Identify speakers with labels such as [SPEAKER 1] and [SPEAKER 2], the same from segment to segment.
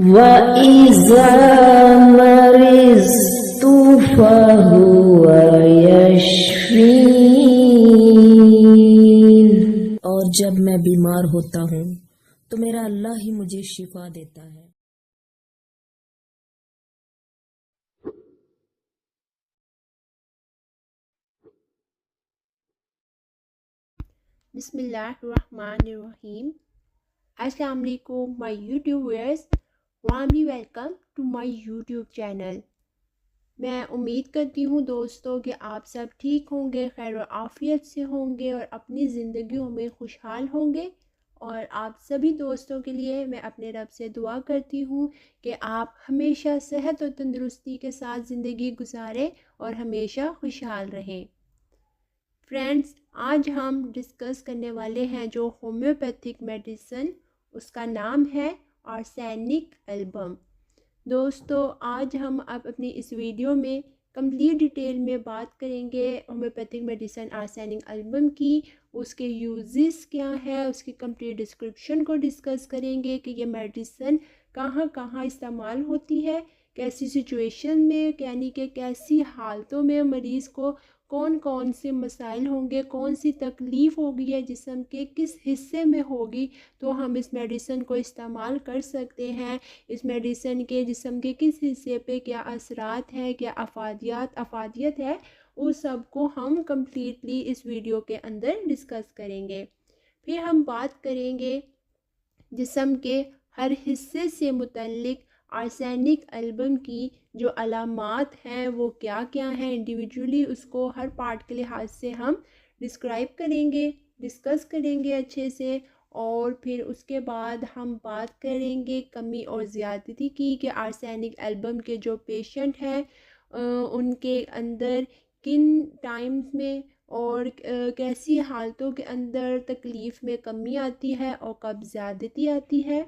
[SPEAKER 1] वइज़ा मरिज़्तु फहुव यशफ़ीन। और जब मैं बीमार होता हूँ तो मेरा अल्लाह ही मुझे शिफा देता है।
[SPEAKER 2] बिस्मिल्लाहिर्रहमानिर्रहीम। अस्सलाम वालेकुम my YouTube viewers, warmly welcome to my YouTube channel. मैं उम्मीद करती हूँ दोस्तों कि आप सब ठीक होंगे, खैर और आफियत से होंगे और अपनी ज़िंदगियों में खुशहाल होंगे। और आप सभी दोस्तों के लिए मैं अपने रब से दुआ करती हूँ कि आप हमेशा सेहत और तंदुरुस्ती के साथ ज़िंदगी गुजारें और हमेशा खुशहाल रहें। फ्रेंड्स, आज हम डिस्कस करने वाले हैं जो होम्योपैथिक मेडिसिन, उसका नाम है आर्सेनिक एल्बम। दोस्तों, आज हम अब अपनी इस वीडियो में कंप्लीट डिटेल में बात करेंगे होम्योपैथिक मेडिसिन आर्सेनिक एल्बम की, उसके यूजेस क्या है, उसकी कंप्लीट डिस्क्रिप्शन को डिस्कस करेंगे कि ये मेडिसिन कहाँ कहाँ इस्तेमाल होती है, कैसी सिचुएशन में, यानी कि कैसी हालतों में मरीज़ को कौन कौन से मसाइल होंगे, कौन सी तकलीफ़ होगी है जिस्म के किस हिस्से में होगी, तो हम इस मेडिसिन को इस्तेमाल कर सकते हैं। इस मेडिसिन के जिस्म के किस हिस्से पे क्या असरात है, क्या अफादियत है, उस सब को हम कम्प्लीटली इस वीडियो के अंदर डिस्कस करेंगे। फिर हम बात करेंगे जिस्म के हर हिस्से से मुतल्लिक आर्सेनिक एल्बम की जो अलामात हैं वो क्या क्या हैं, इंडिविजुअली उसको हर पार्ट के लिहाज से हम डिस्क्राइब करेंगे, डिस्कस करेंगे अच्छे से। और फिर उसके बाद हम बात करेंगे कमी और ज़्यादती की कि आर्सेनिक एल्बम के जो पेशेंट हैं उनके अंदर किन टाइम्स में और कैसी हालतों के अंदर तकलीफ़ में कमी आती है और कब ज़्यादती आती है।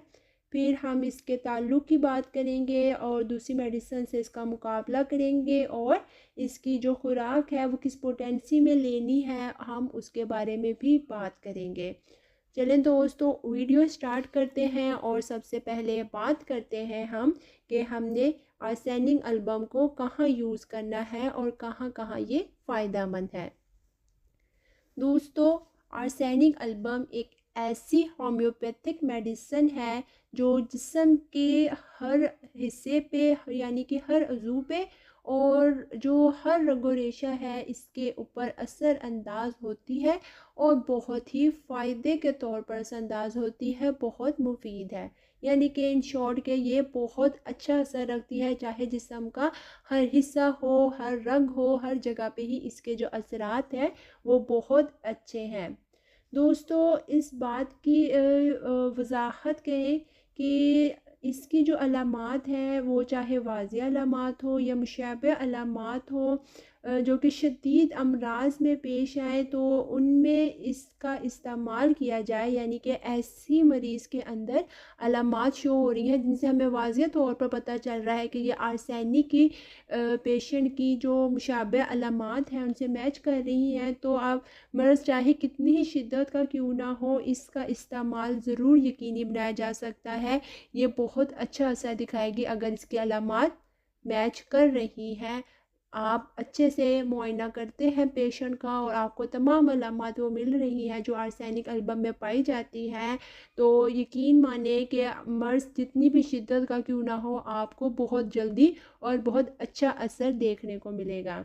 [SPEAKER 2] फिर हम इसके ताल्लुक़ की बात करेंगे और दूसरी मेडिसिन से इसका मुकाबला करेंगे और इसकी जो खुराक है वो किस पोटेंसी में लेनी है, हम उसके बारे में भी बात करेंगे। चलें दोस्तों, वीडियो स्टार्ट करते हैं और सबसे पहले बात करते हैं हम कि हमने आर्सेनिक एल्बम को कहाँ यूज़ करना है और कहाँ कहाँ ये फ़ायदेमंद है। दोस्तों, आर्सेनिक एल्बम एक ऐसी होम्योपैथिक मेडिसिन है जो जिस्म के हर हिस्से पे, यानी कि हर अज़ू पे और जो हर रगो रेशा है इसके ऊपर असर अंदाज होती है और बहुत ही फ़ायदे के तौर पर असरअंदाज होती है, बहुत मुफीद है। यानी कि इन शॉर्ट के ये बहुत अच्छा असर रखती है, चाहे जिस्म का हर हिस्सा हो, हर रग हो, हर जगह पे ही इसके जो असरात हैं वो बहुत अच्छे हैं। दोस्तों, इस बात की वजाहत करें कि इसकी जो अलामात हैं वो चाहे वाज़िह अलामात हो या मुशब्बह अलामात हो जो कि शदीद अमराज में पेश आए तो उनमें इसका इस्तेमाल किया जाए, यानी कि ऐसी मरीज़ के अंदर अलामात शो हो रही हैं जिनसे हमें वाज़िह तौर पर पता चल रहा है कि ये आर्सेनिक की पेशेंट की जो मुशब्बह अलामात हैं उनसे मैच कर रही हैं, तो आप मर्ज़ चाहे कितनी ही शिद्दत का क्यों ना हो, इसका इस्तेमाल ज़रूर यकीनी बनाया जा सकता है। ये बहुत अच्छा असर दिखाएगी अगर इसकी अलामात मैच कर रही हैं। आप अच्छे से मुआयना करते हैं पेशेंट का और आपको तमाम अलामात वो मिल रही हैं जो आर्सेनिक एल्बम में पाई जाती हैं, तो यकीन माने कि मर्ज़ जितनी भी शिद्दत का क्यों ना हो, आपको बहुत जल्दी और बहुत अच्छा असर देखने को मिलेगा।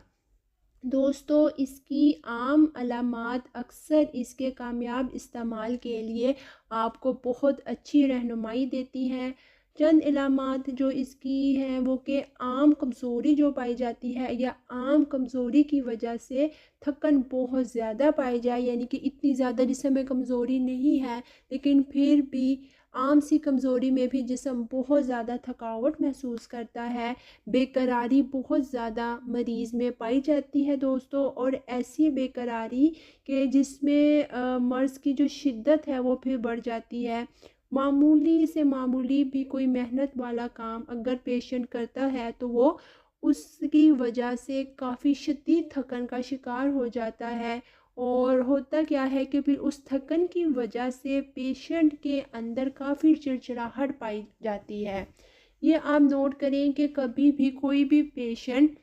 [SPEAKER 2] दोस्तों, इसकी आम अलामात अक्सर इसके कामयाब इस्तेमाल के लिए आपको बहुत अच्छी रहनुमाई देती हैं। चंद अलामात जो इसकी हैं वो कि आम कमज़ोरी जो पाई जाती है या आम कमज़ोरी की वजह से थकन बहुत ज़्यादा पाई जाए, यानी कि इतनी ज़्यादा जिस्म में कमज़ोरी नहीं है लेकिन फिर भी आम सी कमज़ोरी में भी जिस्म बहुत ज़्यादा थकावट महसूस करता है, बेकरारी बहुत ज़्यादा मरीज़ में पाई जाती है दोस्तों। और ऐसी बेकरारी कि जिसमें मर्ज़ की जो शिद्दत है वो फिर बढ़ जाती है। मामूली से मामूली भी कोई मेहनत वाला काम अगर पेशेंट करता है तो वो उसकी वजह से काफ़ी शदीद थकन का शिकार हो जाता है। और होता क्या है कि फिर उस थकन की वजह से पेशेंट के अंदर काफ़ी चिड़चिड़ाहट पाई जाती है, ये आप नोट करें कि कभी भी कोई भी पेशेंट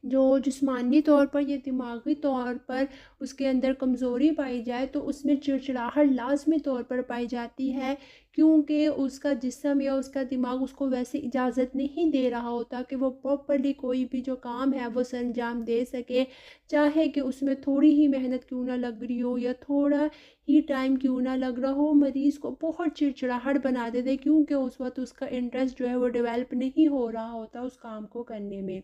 [SPEAKER 2] जो जिस्मानी तौर पर या दिमागी तौर पर उसके अंदर कमज़ोरी पाई जाए तो उसमें चिड़चिड़ाहट लाज़मी तौर पर पाई जाती है, क्योंकि उसका जिस्म या उसका दिमाग उसको वैसे इजाज़त नहीं दे रहा होता कि वो प्रॉपर्ली कोई भी जो काम है वो सरअंजाम दे सके। चाहे कि उसमें थोड़ी ही मेहनत क्यों ना लग रही हो या थोड़ा ही टाइम क्यों ना लग रहा हो, मरीज़ को बहुत चिड़चिड़ाहट बना देते, क्योंकि उस वक़्त उसका इंटरेस्ट जो है वो डेवलप नहीं हो रहा होता उस काम को करने में।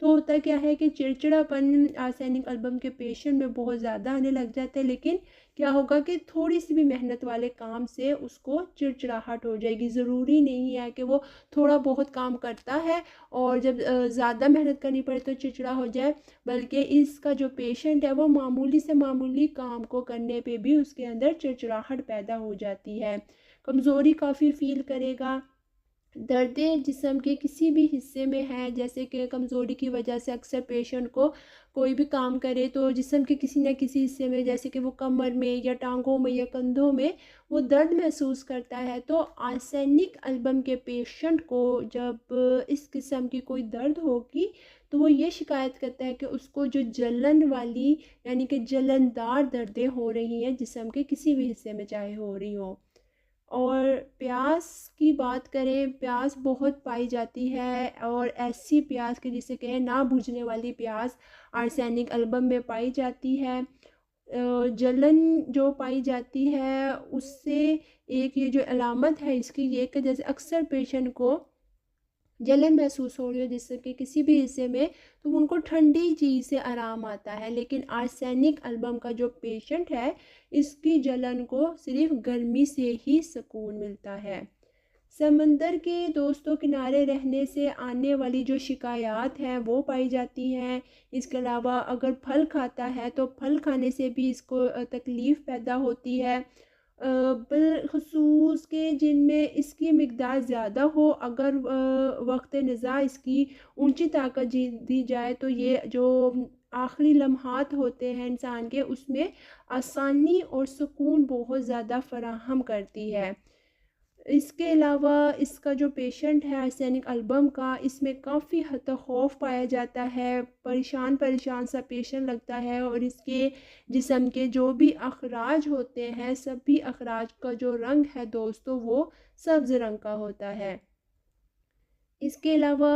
[SPEAKER 2] तो होता क्या है कि चिड़चिड़ापन आर्सेनिक एल्बम के पेशेंट में बहुत ज़्यादा आने लग जाता है, लेकिन क्या होगा कि थोड़ी सी भी मेहनत वाले काम से उसको चिड़चिड़ाहट हो जाएगी। ज़रूरी नहीं है कि वो थोड़ा बहुत काम करता है और जब ज़्यादा मेहनत करनी पड़े तो चिड़चिड़ा हो जाए, बल्कि इसका जो पेशेंट है वो मामूली से मामूली काम को करने पे भी उसके अंदर चिड़चिड़ाहट पैदा हो जाती है, कमज़ोरी काफ़ी फील करेगा। दर्द जिस्म के किसी भी हिस्से में है, जैसे कि कमज़ोरी की वजह से अक्सर पेशेंट को कोई भी काम करे तो जिस्म के किसी न किसी हिस्से में, जैसे कि वो कमर में या टांगों में या कंधों में वो दर्द महसूस करता है, तो आर्सेनिक एल्बम के पेशेंट को जब इस किस्म की कोई दर्द होगी तो वो ये शिकायत करता है कि उसको जो जलन वाली यानी कि जलनदार दर्दें हो रही हैं जिस्म के किसी भी हिस्से में चाहे हो रही हो। और प्यास की बात करें, प्यास बहुत पाई जाती है और ऐसी प्यास कि जिसे कहें ना बुझने वाली प्यास आर्सेनिक एल्बम में पाई जाती है। जलन जो पाई जाती है उससे एक ये जो अलामत है इसकी ये कि जैसे अक्सर पेशेंट को जलन महसूस हो रही हो जिससे कि किसी भी हिस्से में, तो उनको ठंडी चीज़ से आराम आता है, लेकिन आर्सेनिक एल्बम का जो पेशेंट है इसकी जलन को सिर्फ गर्मी से ही सुकून मिलता है। समंदर के दोस्तों किनारे रहने से आने वाली जो शिकायत हैं वो पाई जाती हैं। इसके अलावा अगर फल खाता है तो फल खाने से भी इसको तकलीफ़ पैदा होती है। बिलख़ुसूस के जिनमें इसकी मिक़दार ज़्यादा हो, अगर वक़्त निज़ा इसकी ऊँची ताकत दी जाए तो ये जो आखिरी लम्हात होते हैं इंसान के उसमें आसानी और सुकून बहुत ज़्यादा फ़राहम करती है। इसके अलावा इसका जो पेशेंट है आर्सेनिक एल्बम का, इसमें काफ़ी हद तक खौफ़ पाया जाता है, परेशान सा पेशेंट लगता है और इसके जिस्म के जो भी अखराज होते हैं सभी अखराज का जो रंग है दोस्तों वो सब्ज़ रंग का होता है। इसके अलावा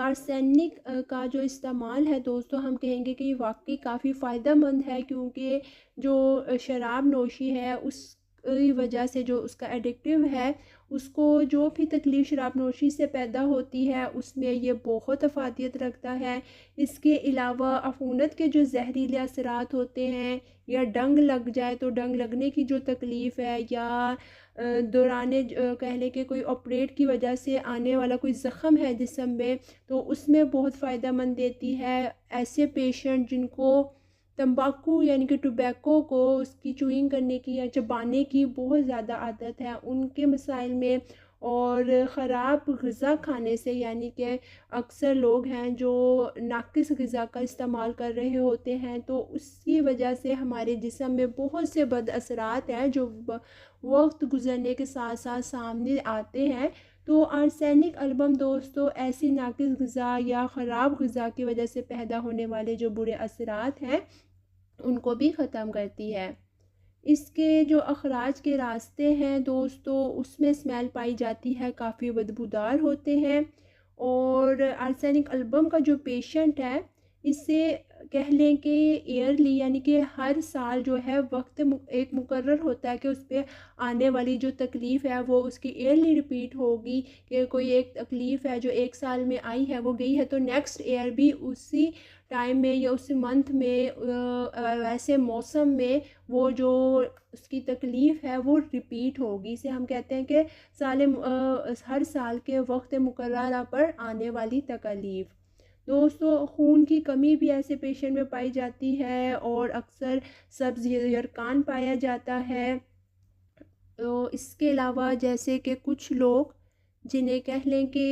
[SPEAKER 2] आर्सेनिक का जो इस्तेमाल है दोस्तों हम कहेंगे कि ये वाक़ई काफ़ी फ़ायदेमंद है, क्योंकि जो शराब नोशी है उस की वजह से जो उसका एडिक्टिव है उसको जो भी तकलीफ़ शराब नोशी से पैदा होती है उसमें ये बहुत अफादियत रखता है। इसके अलावा अफूनत के जो ज़हरीले असरात होते हैं या डंग लग जाए तो डंग लगने की जो तकलीफ़ है या दौरान कह लें कि कोई ऑपरेट की वजह से आने वाला कोई ज़ख़म है जिस्म में तो उसमें बहुत फ़ायदेमंद देती है। ऐसे पेशेंट जिनको तंबाकू यानी कि टोबैको को उसकी च्युइंग करने की या चबाने की बहुत ज़्यादा आदत है उनके मसाइल में, और ख़राब ग़िज़ा खाने से, यानी कि अक्सर लोग हैं जो नाक़िस ग़िज़ा का इस्तेमाल कर रहे होते हैं तो उसकी वजह से हमारे जिस्म में बहुत से बद असरात हैं जो वक्त गुज़रने के साथ साथ सामने आते हैं। तो आर्सेनिक एल्बम दोस्तों ऐसी नाक़िस ग़िज़ा या ख़राब ग़िज़ा की वजह से पैदा होने वाले जो बुरे असरात हैं उनको भी ख़त्म करती है। इसके जो अखराज के रास्ते हैं दोस्तों उसमें स्मेल पाई जाती है, काफ़ी बदबूदार होते हैं। और आर्सेनिक एल्बम का जो पेशेंट है इससे कह लें कि ईयरली यानी कि हर साल जो है वक्त एक मुकर्रर होता है कि उस पर आने वाली जो तकलीफ़ है वो उसकी ईयरली रिपीट होगी, कि कोई एक तकलीफ़ है जो एक साल में आई है वो गई है तो नेक्स्ट ईयर भी उसी टाइम में या उसी मंथ में वैसे मौसम में वो जो उसकी तकलीफ़ है वो रिपीट होगी। इसे हम कहते हैं कि हर साल के वक्त मुकर्ररा पर आने वाली तकलीफ़। दोस्तों खून की कमी भी ऐसे पेशेंट में पाई जाती है और अक्सर सब्ज़ यरकान पाया जाता है। तो इसके अलावा जैसे कि कुछ लोग जिन्हें कह लें कि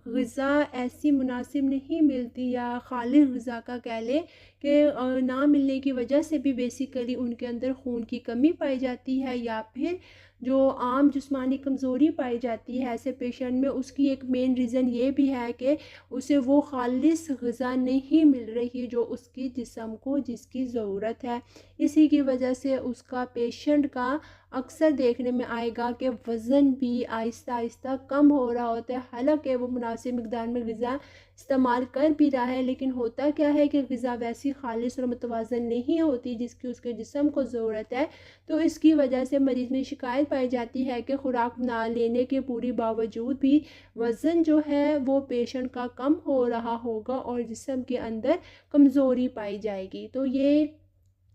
[SPEAKER 2] ग़िज़ा ऐसी मुनासिब नहीं मिलती या खालिस ग़िज़ा का कह लें कि ना मिलने की वजह से भी बेसिकली उनके अंदर खून की कमी पाई जाती है, या फिर जो आम जिस्मानी कमज़ोरी पाई जाती है ऐसे पेशेंट में, उसकी एक मेन रीज़न ये भी है कि उसे वो खालिस ग़िज़ा नहीं मिल रही जो उसकी जिस्म को जिसकी ज़रूरत है। इसी की वजह से उसका पेशेंट का अक्सर देखने में आएगा कि वज़न भी आहिस्ता आहिस्ता कम हो रहा होता है, हालांकि वो मुनासिब मिक़दार में ग़िज़ा इस्तेमाल कर भी रहा है, लेकिन होता क्या है कि ग़िज़ा वैसी खालिस और मुतवाज़न नहीं होती जिसकी उसके जिस्म को ज़रूरत है। तो इसकी वजह से मरीज़ में शिकायत पाई जाती है कि खुराक ना लेने के पूरी बावजूद भी वज़न जो है वो पेशेंट का कम हो रहा होगा और जिस्म के अंदर कमज़ोरी पाई जाएगी। तो ये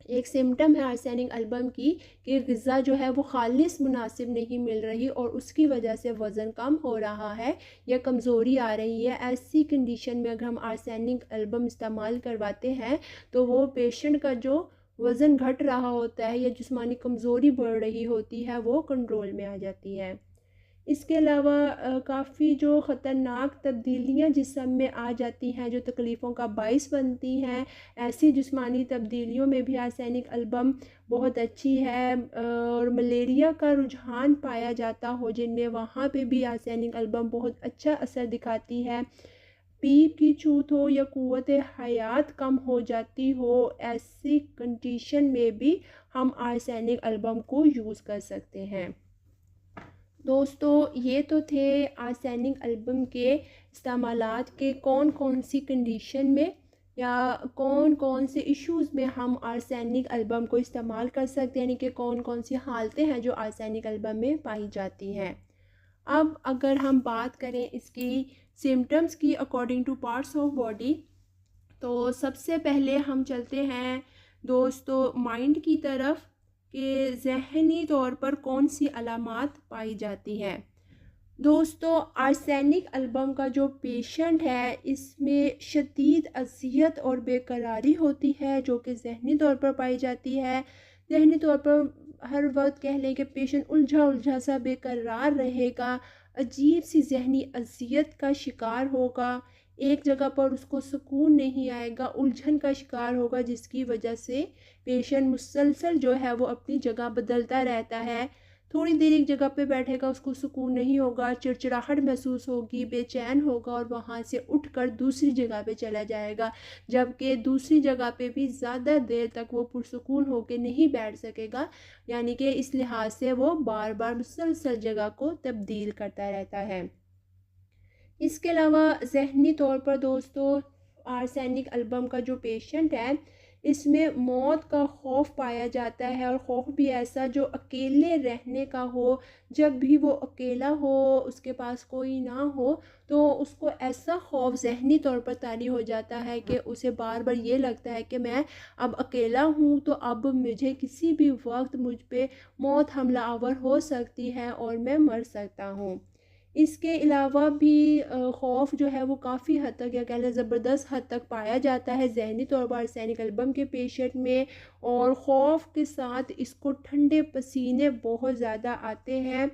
[SPEAKER 2] एक सिम्टम है आर्सेनिक अल्बम की कि ग़िज़ा जो है वो खालिस मुनासिब नहीं मिल रही और उसकी वजह से वज़न कम हो रहा है या कमज़ोरी आ रही है। ऐसी कंडीशन में अगर हम आर्सेनिक अल्बम इस्तेमाल करवाते हैं तो वो पेशेंट का जो वज़न घट रहा होता है या जिस्मानी कमज़ोरी बढ़ रही होती है वो कंट्रोल में आ जाती है। इसके अलावा काफ़ी जो ख़तरनाक तब्दीलियाँ जिस्म में आ जाती हैं जो तकलीफ़ों का बाइस बनती हैं, ऐसी जिस्मानी तब्दीलियों में भी आर्सेनिक अल्बम बहुत अच्छी है। और मलेरिया का रुझान पाया जाता हो जिनमें, वहाँ पे भी आर्सेनिक अल्बम बहुत अच्छा असर दिखाती है। पीप की छूत हो या क़ुव्वत हयात कम हो जाती हो, ऐसी कंडीशन में भी हम आर्सेनिक अल्बम को यूज़ कर सकते हैं। दोस्तों ये तो थे आर्सेनिक अल्बम के इस्तेमालात के कौन कौन सी कंडीशन में या कौन कौन से इश्यूज़ में हम आर्सेनिक अल्बम को इस्तेमाल कर सकते हैं, यानी कि कौन कौन सी हालतें हैं जो आर्सेनिक अल्बम में पाई जाती हैं। अब अगर हम बात करें इसकी सिम्टम्स की according two parts of body, तो सबसे पहले हम चलते हैं दोस्तों माइंड की तरफ कि ज़हनी तौर पर कौन सी अलामात पाई जाती हैं। दोस्तों आर्सेनिक अल्बम का जो पेशेंट है इसमें शदीद अज़ियत और बेकरारी होती है जो कि ज़हनी तौर पर पाई जाती है। ज़हनी तौर पर हर वक्त कह लें कि पेशेंट उलझा उलझा सा बेकरार रहेगा, अजीब सी ज़हनी अज़ियत का शिकार होगा, एक जगह पर उसको सुकून नहीं आएगा, उलझन का शिकार होगा, जिसकी वजह से पेशेंट मुसलसल जो है वो अपनी जगह बदलता रहता है। थोड़ी देर एक जगह पे बैठेगा उसको सुकून नहीं होगा, चिड़चिड़ाहट महसूस होगी, बेचैन होगा और वहाँ से उठकर दूसरी जगह पे चला जाएगा, जबकि दूसरी जगह पे भी ज़्यादा देर तक वो पुरसुकून होकर नहीं बैठ सकेगा। यानी कि इस लिहाज से वो बार बार मुसलसल जगह को तब्दील करता रहता है। इसके अलावा ज़हनी तौर पर दोस्तों आर्सेनिक अल्बम का जो पेशेंट है इसमें मौत का खौफ पाया जाता है, और खौफ भी ऐसा जो अकेले रहने का हो। जब भी वो अकेला हो, उसके पास कोई ना हो, तो उसको ऐसा खौफ ज़हनी तौर पर तारी हो जाता है कि उसे बार बार ये लगता है कि मैं अब अकेला हूँ, तो अब मुझे किसी भी वक्त मुझ पे मौत हमला आवर हो सकती है और मैं मर सकता हूँ। इसके अलावा भी खौफ जो है वो काफ़ी हद तक या कह लें ज़बरदस्त हद तक पाया जाता है ज़हनी तौर पर आर्सेनिक अल्बम के पेशेंट में, और ख़ौफ के साथ इसको ठंडे पसीने बहुत ज़्यादा आते हैं।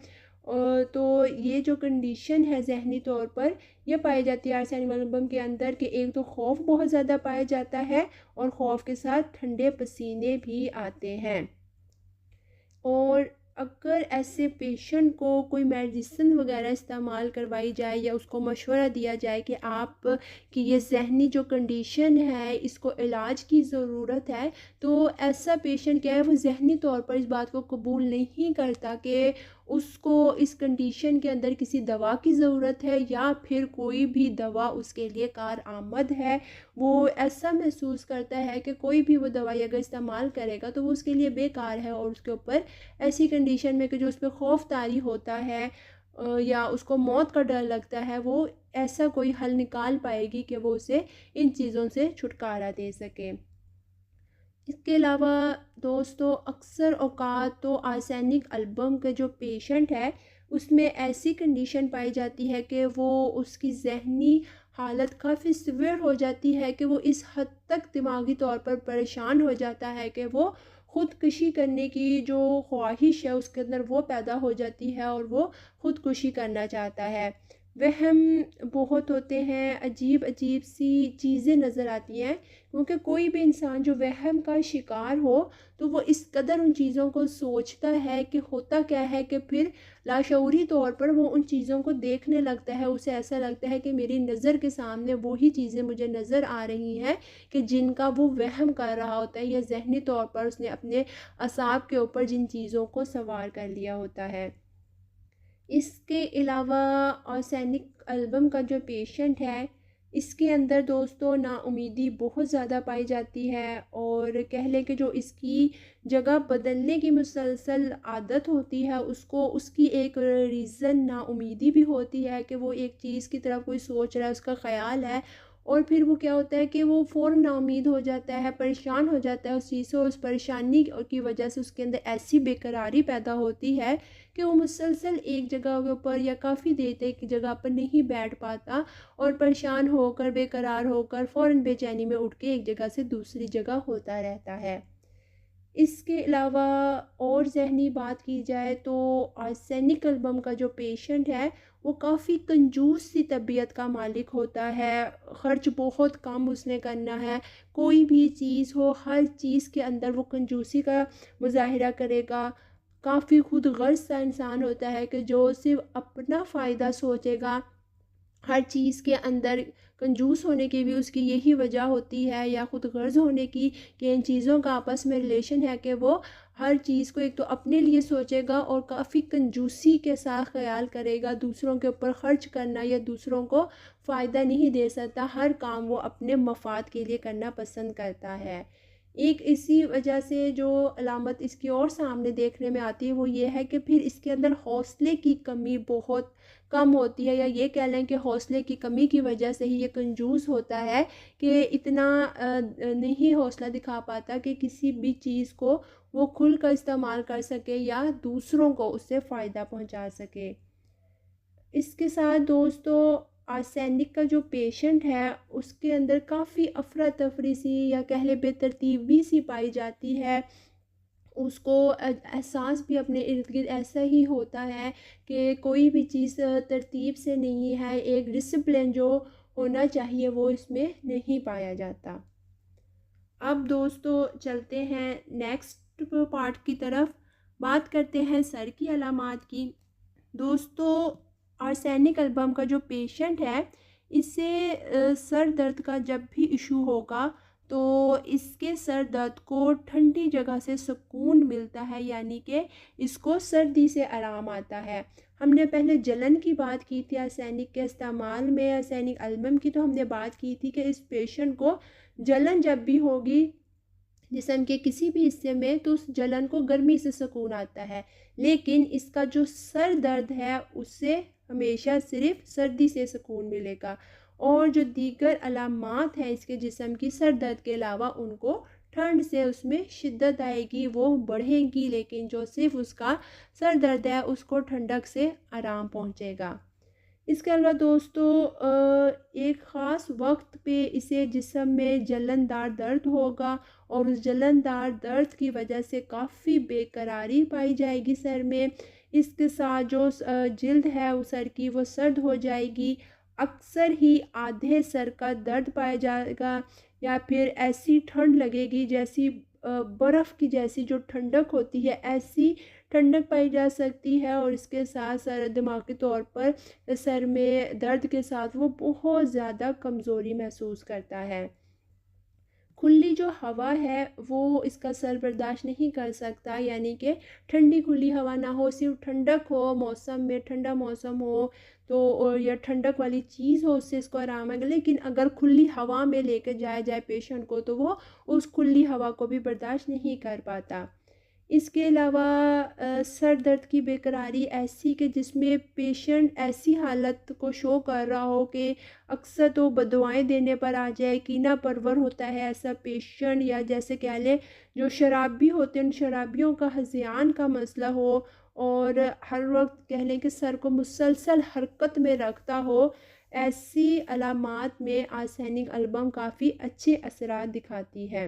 [SPEAKER 2] तो ये जो कंडीशन है ज़हनी तौर पर ये पाई जाती है आर्सेनिक अल्बम के अंदर कि एक तो खौफ बहुत ज़्यादा पाया जाता है और ख़ौफ के साथ ठंडे पसीने भी आते हैं। और अगर ऐसे पेशेंट को कोई मेडिसिन वगैरह इस्तेमाल करवाई जाए या उसको मशवरा दिया जाए कि आप कि ये ज़हनी जो कंडीशन है इसको इलाज की ज़रूरत है, तो ऐसा पेशेंट क्या है वो ज़हनी तौर पर इस बात को कबूल नहीं करता कि उसको इस कंडीशन के अंदर किसी दवा की ज़रूरत है या फिर कोई भी दवा उसके लिए कारआमद है। वो ऐसा महसूस करता है कि कोई भी वो दवाई अगर इस्तेमाल करेगा तो वो उसके लिए बेकार है, और उसके ऊपर ऐसी कंडीशन में कि जो उस पर खौफ तारी होता है या उसको मौत का डर लगता है, वो ऐसा कोई हल निकाल पाएगी कि वो उसे इन चीज़ों से छुटकारा दे सके। इसके अलावा दोस्तों अक्सर औक़ात तो आर्सेनिक अल्बम के जो पेशेंट है उसमें ऐसी कंडीशन पाई जाती है कि वो उसकी ज़हनी हालत काफ़ी सीवियर हो जाती है कि वो इस हद तक दिमागी तौर पर परेशान हो जाता है कि वो ख़ुदकुशी करने की जो ख्वाहिश है उसके अंदर वो पैदा हो जाती है और वो ख़ुदकुशी करना चाहता है। वहम बहुत होते हैं, अजीब अजीब सी चीज़ें नज़र आती हैं, क्योंकि कोई भी इंसान जो वहम का शिकार हो तो वो इस कदर उन चीज़ों को सोचता है कि होता क्या है कि फिर लाशऊरी तौर पर वो उन चीज़ों को देखने लगता है। उसे ऐसा लगता है कि मेरी नज़र के सामने वही चीज़ें मुझे नज़र आ रही हैं कि जिनका वो वहम कर रहा होता है, या ज़हनी तौर पर उसने अपने असाब के ऊपर जिन चीज़ों को सवार कर लिया होता है। इसके अलावा आर्सेनिक एल्बम का जो पेशेंट है, इसके अंदर दोस्तों नाउमीदी बहुत ज़्यादा पाई जाती है, और कह लें कि जो इसकी जगह बदलने की मुसलसल आदत होती है उसको, उसकी एक रीज़न नाउमीदी भी होती है कि वो एक चीज़ की तरफ कोई सोच रहा है, उसका ख़्याल है, और फिर वो क्या होता है कि वो फ़ौरन नाउमीद हो जाता है, परेशान हो जाता है उस चीज़ से, और उस परेशानी की वजह से उसके अंदर ऐसी बेकरारी पैदा होती है कि वो मुसलसल एक जगह के ऊपर या काफ़ी देर तक एक जगह पर नहीं बैठ पाता, और परेशान होकर, बेकरार होकर फ़ौरन बेचैनी में उठ के एक जगह से दूसरी जगह होता रहता है। इसके अलावा और ज़हनी बात की जाए तो आर्सेनिक एल्बम का जो पेशेंट है वो काफ़ी कंजूस सी तबीयत का मालिक होता है। ख़र्च बहुत कम उसने करना है, कोई भी चीज़ हो हर चीज़ के अंदर वो कंजूसी का मुज़ाहिरा करेगा। काफ़ी खुद गर्ज़ सा इंसान होता है कि जो सिर्फ़ अपना फ़ायदा सोचेगा। हर चीज़ के अंदर कंजूस होने की भी उसकी यही वजह होती है, या खुद गर्ज़ होने की, कि इन चीज़ों का आपस में रिलेशन है कि वो हर चीज़ को एक तो अपने लिए सोचेगा और काफ़ी कंजूसी के साथ ख़्याल करेगा। दूसरों के ऊपर ख़र्च करना या दूसरों को फ़ायदा नहीं दे सकता, हर काम वो अपने मफ़ाद के लिए करना पसंद करता है। एक इसी वजह से जो अलामत इसकी और सामने देखने में आती है वो ये है कि फिर इसके अंदर हौसले की कमी बहुत कम होती है, या ये कह लें कि हौसले की कमी की वजह से ही ये कंजूस होता है कि इतना नहीं हौसला दिखा पाता कि किसी भी चीज़ को वो खुल कर इस्तेमाल कर सके या दूसरों को उससे फ़ायदा पहुंचा सके। इसके साथ दोस्तों आर्सेनिक का जो पेशेंट है उसके अंदर काफ़ी अफरा तफरी सी, या कह ले बेतरतीबी सी पाई जाती है। उसको एहसास भी अपने इर्द गिर्द ऐसा ही होता है कि कोई भी चीज़ तरतीब से नहीं है, एक डिसिप्लिन जो होना चाहिए वो इसमें नहीं पाया जाता। अब दोस्तों चलते हैं नेक्स्ट पार्ट की तरफ, बात करते हैं सर की अलामात की। दोस्तों आर्सेनिक एल्बम का जो पेशेंट है इसे सर दर्द का जब भी इशू होगा तो इसके सर दर्द को ठंडी जगह से सुकून मिलता है, यानी कि इसको सर्दी से आराम आता है। हमने पहले जलन की बात की थी आर्सेनिक के इस्तेमाल में, आर्सेनिक एल्बम की तो हमने बात की थी कि इस पेशेंट को जलन जब भी होगी जिस्म के किसी भी हिस्से में तो उस जलन को गर्मी से सुकून आता है, लेकिन इसका जो सर दर्द है उससे हमेशा सिर्फ सर्दी से सुकून मिलेगा, और जो दीगर अलामात हैं इसके जिस्म की सर दर्द के अलावा उनको ठंड से उसमें शिद्दत आएगी, वो बढ़ेगी, लेकिन जो सिर्फ उसका सर दर्द है उसको ठंडक से आराम पहुँचेगा। इसके अलावा दोस्तों एक ख़ास वक्त पे इसे जिस्म में जलनदार दर्द होगा, और उस जलनदार दर्द की वजह से काफ़ी बेकरारी पाई जाएगी सर में। इसके साथ जो जिल्द है उस सर की वो सर्द हो जाएगी, अक्सर ही आधे सर का दर्द पाया जाएगा, या फिर ऐसी ठंड लगेगी जैसी बर्फ़ की जैसी जो ठंडक होती है ऐसी ठंडक पाई जा सकती है, और इसके साथ सर दिमागी तौर पर सर में दर्द के साथ वो बहुत ज़्यादा कमज़ोरी महसूस करता है। खुली जो हवा है वो इसका सर बर्दाश्त नहीं कर सकता, यानी कि ठंडी खुली हवा ना हो, सिर्फ ठंडक हो, मौसम में ठंडा मौसम हो तो, और या ठंडक वाली चीज़ हो उससे इसको आराम आएगा, लेकिन अगर खुली हवा में लेकर जाया जाए पेशेंट को तो वो उस खुली हवा को भी बर्दाश्त नहीं कर पाता। इसके अलावा सर दर्द की बेकरारी ऐसी कि जिसमें पेशेंट ऐसी हालत को शो कर रहा हो कि अक्सर तो बददुआएं देने पर आ जाए, कीना परवर होता है ऐसा पेशेंट, या जैसे कह लें जो शराबी होते हैं उन शराबियों का हज़ियान का मसला हो, और हर वक्त कह लें कि सर को मुसलसल हरकत में रखता हो, ऐसी अलामात में आर्सेनिक एल्बम काफ़ी अच्छे असरात दिखाती है।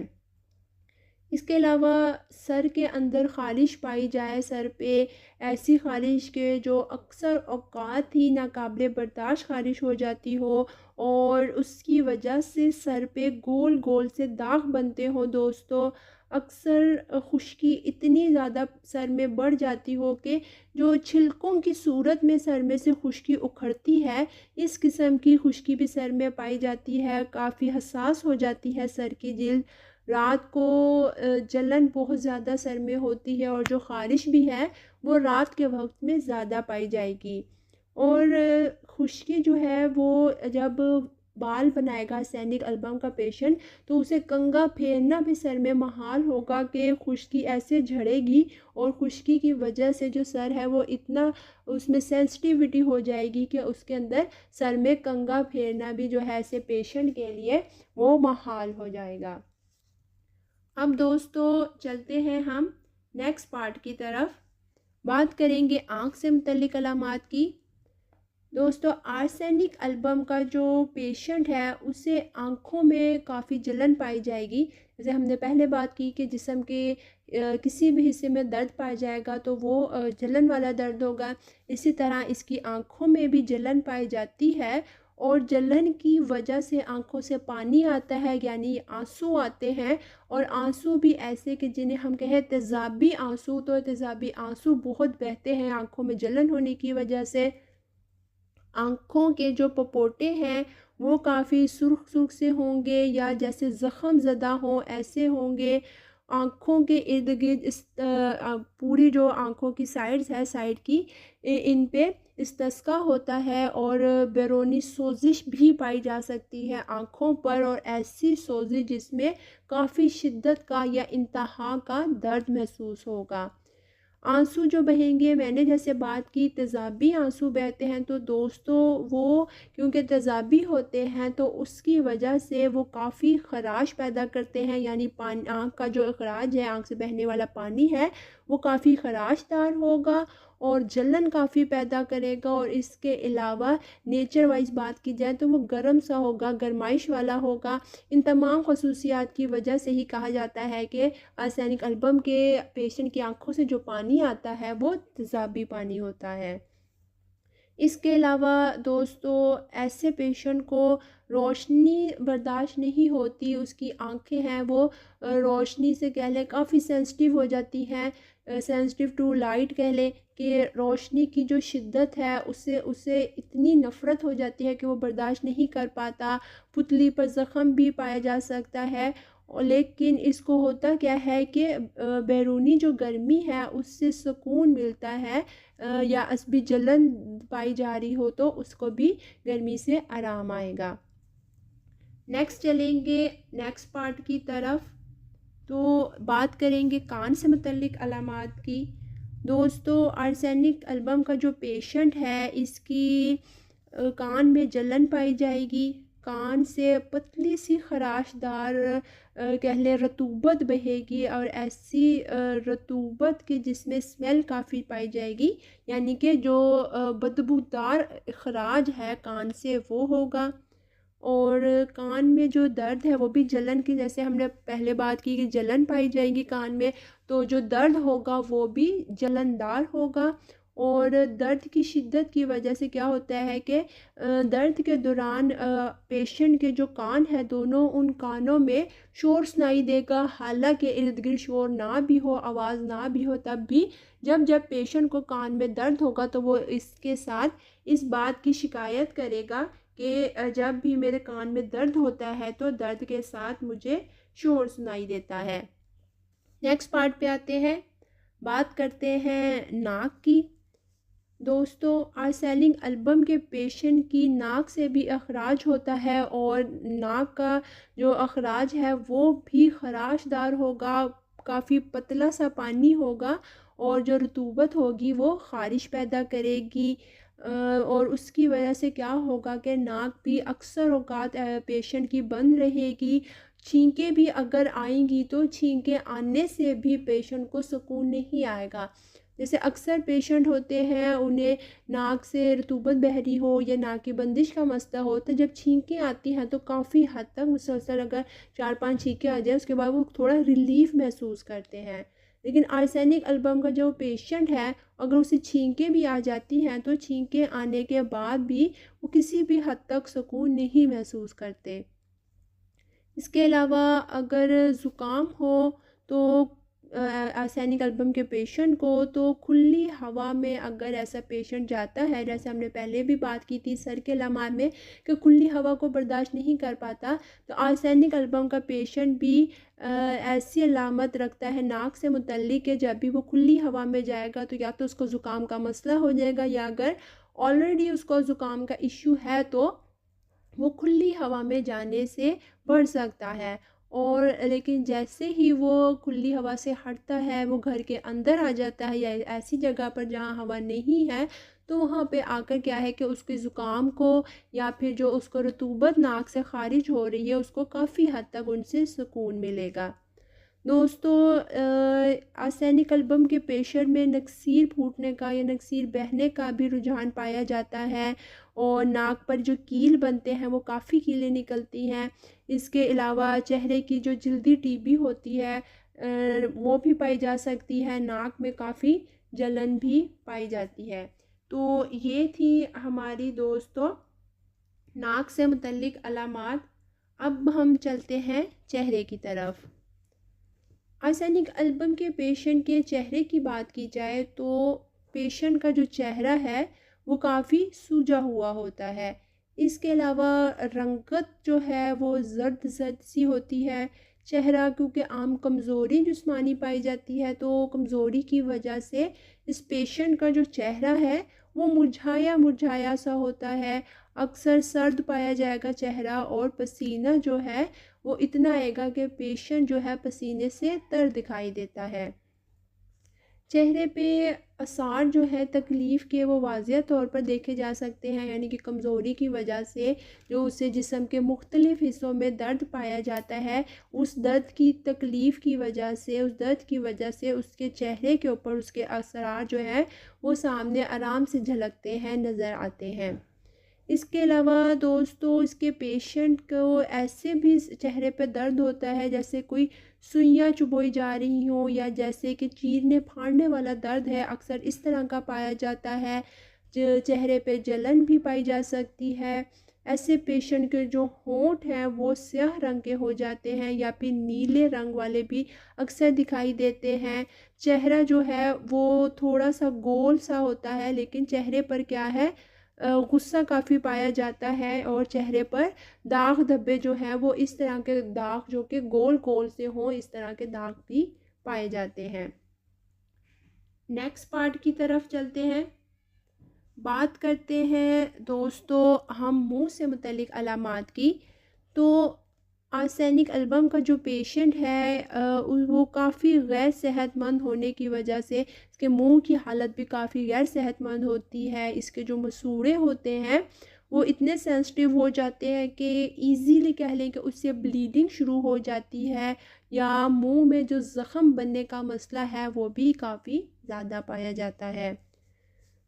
[SPEAKER 2] इसके अलावा सर के अंदर ख़ारिश पाई जाए, सर पे ऐसी ख़ारिश के जो अक्सर औक़ात ही नाकाबिले बर्दाश्त ख़ारिश हो जाती हो और उसकी वजह से सर पे गोल गोल से दाग बनते हो दोस्तों। अक्सर खुश्की इतनी ज़्यादा सर में बढ़ जाती हो कि जो छिलकों की सूरत में सर में से खुश्की उखड़ती है, इस किस्म की खुश्की भी सर में पाई जाती है। काफ़ी हसास हो जाती है सर की जिल्द। रात को जलन बहुत ज़्यादा सर में होती है और जो ख़ारिश भी है वो रात के वक्त में ज़्यादा पाई जाएगी। और खुश्की जो है वो जब बाल बनाएगा सैनिक एल्बम का पेशेंट, तो उसे कंघा फेरना भी सर में महाल होगा कि खुश्की ऐसे झड़ेगी और खुश्की की वजह से जो सर है वो इतना उसमें सेंसिटिविटी हो जाएगी कि उसके अंदर सर में कंघा फेरना भी जो है ऐसे पेशेंट के लिए वो महाल हो जाएगा। अब दोस्तों चलते हैं हम नेक्स्ट पार्ट की तरफ। बात करेंगे आँख से मुतल्लिक अलामात की। दोस्तों आर्सेनिक एल्बम का जो पेशेंट है उसे आँखों में काफ़ी जलन पाई जाएगी। जैसे हमने पहले बात की कि जिस्म के किसी भी हिस्से में दर्द पाया जाएगा तो वो जलन वाला दर्द होगा। इसी तरह इसकी आँखों में भी जलन पाई जाती है और जलन की वजह से आँखों से पानी आता है, यानी आंसू आते हैं। और आंसू भी ऐसे कि जिन्हें हम कहें तेज़ाबी आंसू, तो तेज़ाबी आंसू बहुत बहते हैं आँखों में जलन होने की वजह से। आँखों के जो पपोटे हैं वो काफ़ी सुर्ख सुर्ख से होंगे या जैसे ज़ख़म ज़दा हों ऐसे होंगे। आँखों के इर्द गिर्द पूरी जो आँखों की साइड्स है साइड की इन पे इस्तस्का होता है और बैरूनी सोजिश भी पाई जा सकती है आँखों पर, और ऐसी सोजिश जिसमें काफ़ी शिद्दत का या इंतहा का दर्द महसूस होगा। आंसू जो बहेंगे, मैंने जैसे बात की तेज़ाबी आंसू बहते हैं, तो दोस्तों वो क्योंकि तेज़ाबी होते हैं तो उसकी वजह से वो काफ़ी ख़राश पैदा करते हैं, यानी पानी आँख का जो अखराज है, आँख से बहने वाला पानी है वो काफ़ी ख़राशदार होगा और जलन काफ़ी पैदा करेगा। और इसके अलावा नेचर वाइज बात की जाए तो वो गर्म सा होगा, गरमाइश वाला होगा। इन तमाम खसूसियात की वजह से ही कहा जाता है कि आर्सेनिक एल्बम के पेशेंट की आंखों से जो पानी आता है वो तेज़ाबी पानी होता है। इसके अलावा दोस्तों ऐसे पेशेंट को रोशनी बर्दाश्त नहीं होती, उसकी आंखें हैं वो रोशनी से कह लें काफ़ी सेंसिटिव हो जाती हैं, सेंसिटिव टू लाइट कह लें कि रोशनी की जो शिद्दत है उससे उसे इतनी नफ़रत हो जाती है कि वो बर्दाश्त नहीं कर पाता। पुतली पर ज़ख़म भी पाया जा सकता है। और लेकिन इसको होता क्या है कि बैरूनी जो गर्मी है उससे सुकून मिलता है, या असबी जलन पाई जा रही हो तो उसको भी गर्मी से आराम आएगा। नेक्स्ट चलेंगे नेक्स्ट पार्ट की तरफ, तो बात करेंगे कान से मुतल्लिक अलामात की। दोस्तों आर्सेनिक एल्बम का जो पेशेंट है इसकी कान में जलन पाई जाएगी, कान से पतली सी खराशदार कह लें रतूबत बहेगी और ऐसी रतूबत की जिसमें स्मेल काफ़ी पाई जाएगी, यानी कि जो बदबूदार खराज है कान से वो होगा। और कान में जो दर्द है वो भी जलन की, जैसे हमने पहले बात की कि जलन पाई जाएगी कान में, तो जो दर्द होगा वो भी जलनदार होगा। और दर्द की शिद्दत की वजह से क्या होता है कि दर्द के दौरान पेशेंट के जो कान है दोनों, उन कानों में शोर सुनाई देगा, हालांकि इर्द गिर्द शोर ना भी हो, आवाज़ ना भी हो, तब भी जब पेशेंट को कान में दर्द होगा तो वो इसके साथ इस बात की शिकायत करेगा कि जब भी मेरे कान में दर्द होता है तो दर्द के साथ मुझे शोर सुनाई देता है। नेक्स्ट पार्ट पे आते हैं, बात करते हैं नाक की। दोस्तों आर्सेनिक एल्बम के पेशेंट की नाक से भी अखराज होता है और नाक का जो अखराज है वो भी खराशदार होगा, काफ़ी पतला सा पानी होगा और जो रतूबत होगी वो ख़ारिश पैदा करेगी। और उसकी वजह से क्या होगा कि नाक भी अक्सर औक़ात पेशेंट की बंद रहेगी। छींकें भी अगर आएंगी तो छींकें आने से भी पेशेंट को सुकून नहीं आएगा। जैसे अक्सर पेशेंट होते हैं उन्हें नाक से रतूबत बह रही हो या नाक की बंदिश का मसला हो, तो जब छींकें आती हैं तो काफ़ी हद तक मुसलसल अगर 4-5 छींकें आ जाए उसके बाद वो थोड़ा रिलीफ महसूस करते हैं। लेकिन आर्सेनिक अल्बम का जो पेशेंट है, अगर उसे छींकें भी आ जाती हैं तो छींकें आने के बाद भी वो किसी भी हद तक सुकून नहीं महसूस करते। इसके अलावा अगर ज़ुकाम हो तो आर्सेनिक अल्बम के पेशेंट को तो खुली हवा में अगर ऐसा पेशेंट जाता है, जैसे हमने पहले भी बात की थी सर के अलामात में कि खुली हवा को बर्दाश्त नहीं कर पाता, तो आर्सेनिक अल्बम का पेशेंट भी ऐसी अलामत रखता है नाक से मुतल्लिक कि जब भी वो खुली हवा में जाएगा तो या तो उसको ज़ुकाम का मसला हो जाएगा, या अगर ऑलरेडी उसको ज़ुकाम का इश्यू है तो वो खुली हवा में जाने से बढ़ सकता है। और लेकिन जैसे ही वो खुली हवा से हटता है, वो घर के अंदर आ जाता है या ऐसी जगह पर जहाँ हवा नहीं है, तो वहाँ पे आकर क्या है कि उसके ज़ुकाम को या फिर जो उसको रतूबत नाक से ख़ारिज हो रही है उसको काफ़ी हद तक उनसे सुकून मिलेगा। दोस्तों, आर्सेनिक अल्बम के पेशेंट में नक्सीर फूटने का या नक्सीर बहने का भी रुझान पाया जाता है, और नाक पर जो कील बनते हैं वो काफ़ी कीलें निकलती हैं। इसके अलावा चेहरे की जो जल्दी टीबी होती है वो भी पाई जा सकती है, नाक में काफ़ी जलन भी पाई जाती है। तो ये थी हमारी दोस्तों नाक से मुतल्लिक अलामात। अब हम चलते हैं चेहरे की तरफ। आर्सेनिक अल्बम के पेशेंट के चेहरे की बात की जाए तो पेशेंट का जो चेहरा है वो काफ़ी सूजा हुआ होता है। इसके अलावा रंगत जो है वो जर्द जर्द सी होती है। चेहरा क्योंकि आम कमज़ोरी जिस्मानी पाई जाती है, तो कमज़ोरी की वजह से इस पेशेंट का जो चेहरा है वो मुरझाया मुरझाया सा होता है। अक्सर सर्द पाया जाएगा चेहरा, और पसीना जो है वो इतना आएगा कि पेशेंट जो है पसीने से तर दिखाई देता है। चेहरे पे आसार जो है तकलीफ़ के वो वाज़िया तौर पर देखे जा सकते हैं, यानी कि कमज़ोरी की वजह से जो उसे जिस्म के मुख्तलिफ़ हिस्सों में दर्द पाया जाता है, उस दर्द की तकलीफ़ की वजह से, उस दर्द की वजह से उसके चेहरे के ऊपर उसके असरार जो है वो सामने आराम से झलकते हैं, नज़र आते हैं। इसके अलावा दोस्तों इसके पेशेंट को ऐसे भी चेहरे पे दर्द होता है जैसे कोई सुइयां चुभोई जा रही हों, या जैसे कि चीरने फाड़ने वाला दर्द है, अक्सर इस तरह का पाया जाता है। चेहरे पे जलन भी पाई जा सकती है। ऐसे पेशेंट के जो होंठ हैं वो स्याह रंग के हो जाते हैं या फिर नीले रंग वाले भी अक्सर दिखाई देते हैं। चेहरा जो है वो थोड़ा सा गोल सा होता है, लेकिन चेहरे पर क्या है गुस्सा काफ़ी पाया जाता है, और चेहरे पर दाग धब्बे जो हैं वो इस तरह के दाग जो कि गोल गोल से हों, इस तरह के दाग भी पाए जाते हैं। नेक्स्ट पार्ट की तरफ चलते हैं। बात करते हैं दोस्तों हम मुंह से मुतल्लिक अलामात की। तो आर्सेनिक अल्बम का जो पेशेंट है वो काफ़ी गैर सेहतमंद होने की वजह से इसके मुंह की हालत भी काफ़ी गैर सेहतमंद होती है। इसके जो मसूड़े होते हैं वो इतने सेंसिटिव हो जाते हैं कि इजीली कह लें कि उससे ब्लीडिंग शुरू हो जाती है, या मुंह में जो ज़ख़म बनने का मसला है वो भी काफ़ी ज़्यादा पाया जाता है।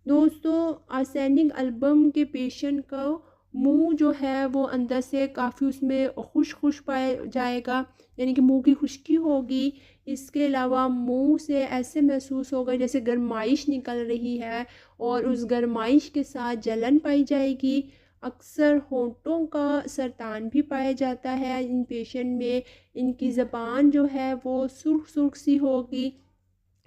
[SPEAKER 2] दोस्तों आर्सेनिक अल्बम के पेशेंट का मुंह जो है वो अंदर से काफ़ी उसमें खुश पाया जाएगा, यानी कि मुंह की खुश्की होगी। इसके अलावा मुंह से ऐसे महसूस होगा जैसे गर्माइश निकल रही है, और उस गर्माइश के साथ जलन पाई जाएगी। अक्सर होंठों का सरतान भी पाया जाता है इन पेशेंट में। इनकी ज़बान जो है वो सुर्ख सुर्ख सी होगी,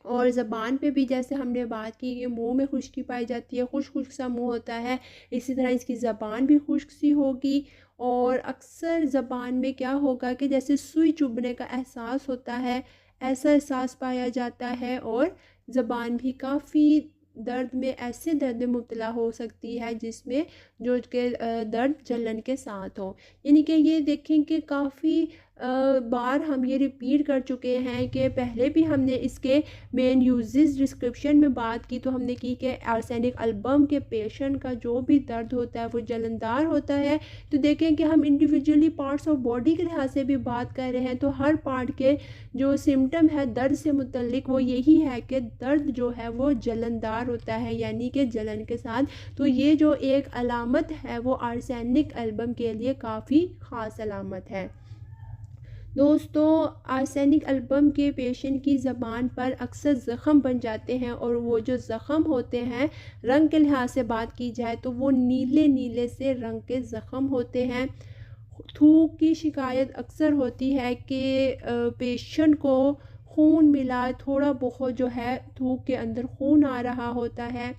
[SPEAKER 2] और ज़बान पे भी जैसे हमने बात की कि मुंह में खुश्की पाई जाती है, खुश्क सा मुंह होता है, इसी तरह इसकी ज़बान भी खुश्क सी होगी। और अक्सर ज़बान में क्या होगा कि जैसे सुई चुभने का एहसास होता है, ऐसा एहसास पाया जाता है, और ज़बान भी काफ़ी दर्द में ऐसे दर्द में मुब्तला हो सकती है जिसमें जो कि दर्द जलन के साथ हो। यानी कि ये देखें कि काफ़ी बार हम ये रिपीट कर चुके हैं कि पहले भी हमने इसके मेन यूजेस डिस्क्रिप्शन में बात की, तो हमने की कि आर्सेनिक अल्बम के पेशेंट का जो भी दर्द होता है वो जलनदार होता है। तो देखें कि हम इंडिविजुअली पार्ट्स ऑफ बॉडी के लिहाज से भी बात कर रहे हैं, तो हर पार्ट के जो सिम्टम है दर्द से मुतल्लिक वो यही है कि दर्द जो है वो जलनदार होता है, यानी कि जलन के साथ। तो ये जो एक अलामत है वो आर्सेनिक एल्बम के लिए काफ़ी ख़ास अलामत है। दोस्तों, आर्सेनिक एल्बम के पेशेंट की ज़बान पर अक्सर ज़ख़म बन जाते हैं, और वो जो ज़ख़म होते हैं रंग के लिहाज से बात की जाए तो वो नीले नीले से रंग के ज़ख़म होते हैं। थूक की शिकायत अक्सर होती है कि पेशेंट को खून मिला, थोड़ा बहुत जो है थूक के अंदर खून आ रहा होता है।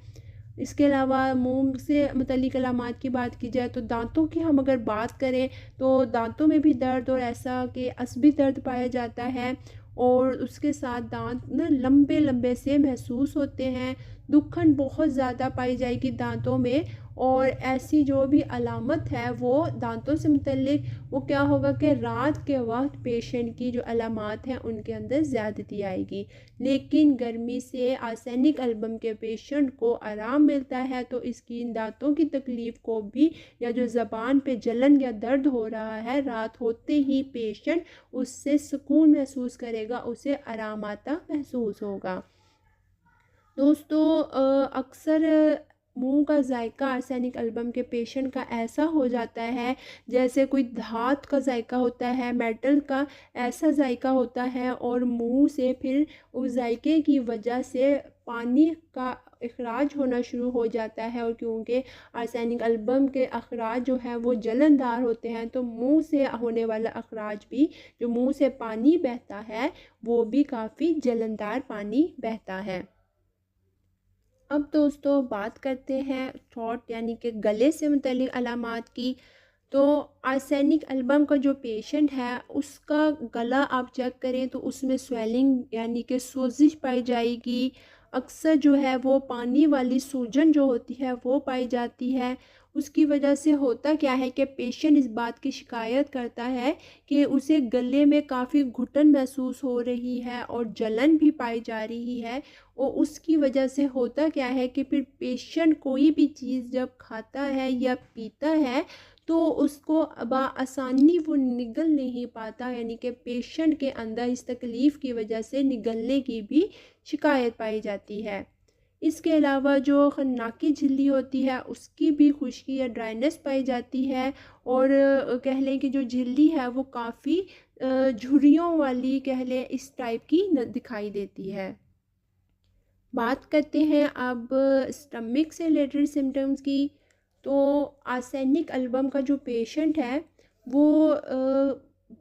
[SPEAKER 2] इसके अलावा मुंह से मुतल्लिक अलामात की बात की जाए तो दांतों की हम अगर बात करें तो दांतों में भी दर्द और ऐसा कि असबी दर्द पाया जाता है, और उसके साथ दांत ना लंबे लंबे से महसूस होते हैं। दुखन बहुत ज़्यादा पाई जाएगी दांतों में, और ऐसी जो भी अलामत है वो दांतों से मुतल्लिक वो क्या होगा कि रात के वक्त पेशेंट की जो अलामात हैं उनके अंदर ज़्यादती आएगी। लेकिन गर्मी से आर्सेनिक एल्बम के पेशेंट को आराम मिलता है, तो इसकी दांतों की तकलीफ़ को भी या जो ज़बान पे जलन या दर्द हो रहा है रात होते ही पेशेंट उससे सुकून महसूस करेगा, उसे आराम आता महसूस होगा। दोस्तों, अक्सर मुंह का जायका आर्सेनिक एल्बम के पेशेंट का ऐसा हो जाता है जैसे कोई धात का जायका होता है, मेटल का ऐसा जायका होता है, और मुंह से फिर उस जायके की वजह से पानी का अखराज होना शुरू हो जाता है। और क्योंकि आर्सेनिक एल्बम के अखराज जो है वो जलनदार होते हैं, तो मुंह से होने वाला अखराज भी, जो मुंह से पानी बहता है वो भी काफ़ी जलनदार पानी बहता है। अब दोस्तों बात करते हैं थ्रोट यानी कि गले से मुतल्लिक अलामात की। तो आर्सेनिक एल्बम का जो पेशेंट है उसका गला आप चेक करें तो उसमें स्वेलिंग यानी कि सोजिश पाई जाएगी। अक्सर जो है वो पानी वाली सूजन जो होती है वो पाई जाती है। उसकी वजह से होता क्या है कि पेशेंट इस बात की शिकायत करता है कि उसे गले में काफ़ी घुटन महसूस हो रही है और जलन भी पाई जा रही है। और उसकी वजह से होता क्या है कि फिर पेशेंट कोई भी चीज़ जब खाता है या पीता है तो उसको आसानी वो निगल नहीं पाता, यानी कि पेशेंट के अंदर इस तकलीफ़ की वजह से निगलने की भी शिकायत पाई जाती है। इसके अलावा जो खन्नाकी झिल्ली होती है उसकी भी खुश्की या ड्राइनेस पाई जाती है, और कह लें कि जो झिल्ली है वो काफ़ी झुर्रियों वाली कह लें इस टाइप की दिखाई देती है। बात करते हैं अब स्टमक से रिलेटेड सिम्टम्स की। तो आर्सेनिक एल्बम का जो पेशेंट है वो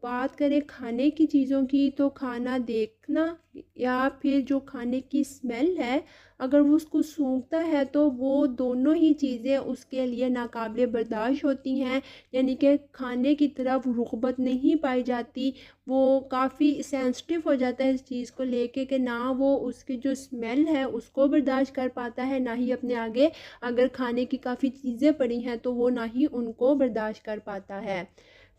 [SPEAKER 2] बात करें खाने की चीज़ों की, तो खाना देखना या फिर जो खाने की स्मेल है अगर वो उसको सूंघता है तो वो दोनों ही चीज़ें उसके लिए नाकाबिले बर्दाश्त होती हैं, यानी कि खाने की तरफ रुग़बत नहीं पाई जाती। वो काफ़ी सेंसिटिव हो जाता है इस चीज़ को लेके कि ना वो उसकी जो स्मेल है उसको बर्दाश्त कर पाता है, ना ही अपने आगे अगर खाने की काफ़ी चीज़ें पड़ी हैं तो वो ना ही उनको बर्दाश्त कर पाता है।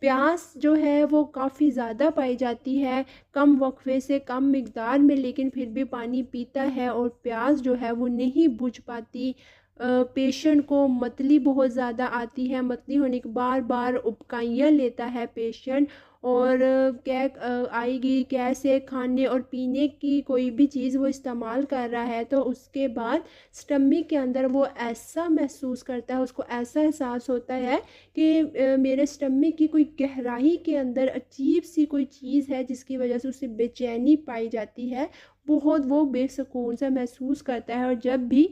[SPEAKER 2] प्यास जो है वो काफ़ी ज़्यादा पाई जाती है, कम वक्फे से कम मिकदार में, लेकिन फिर भी पानी पीता है और प्यास जो है वो नहीं बुझ पाती। पेशेंट को मतली बहुत ज़्यादा आती है, मतली होने के बार बार उबकाइयाँ लेता है पेशेंट, और क्या आएगी कैसे खाने और पीने की कोई भी चीज़ वो इस्तेमाल कर रहा है तो उसके बाद स्टमक के अंदर वो ऐसा महसूस करता है, उसको ऐसा एहसास होता है कि मेरे स्टमक की कोई गहराई के अंदर अजीब सी कोई चीज़ है जिसकी वजह से उसे बेचैनी पाई जाती है। बहुत वो बेसुकून सा महसूस करता है, और जब भी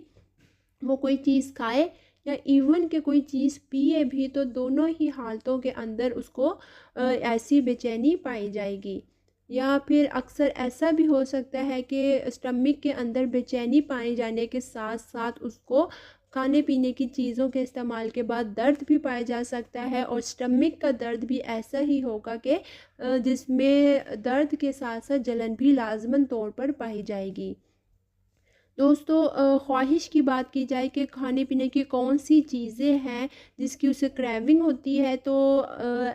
[SPEAKER 2] वो कोई चीज़ खाए या इवन के कोई चीज़ पिए भी तो दोनों ही हालतों के अंदर उसको ऐसी बेचैनी पाई जाएगी। या फिर अक्सर ऐसा भी हो सकता है कि स्टमक के अंदर बेचैनी पाए जाने के साथ साथ उसको खाने पीने की चीज़ों के इस्तेमाल के बाद दर्द भी पाया जा सकता है, और स्टमक का दर्द भी ऐसा ही होगा कि जिसमें दर्द के साथ साथ जलन भी लाजमन तौर पर पाई जाएगी। दोस्तों ख्वाहिश की बात की जाए कि खाने पीने की कौन सी चीज़ें हैं जिसकी उसे क्रेविंग होती है, तो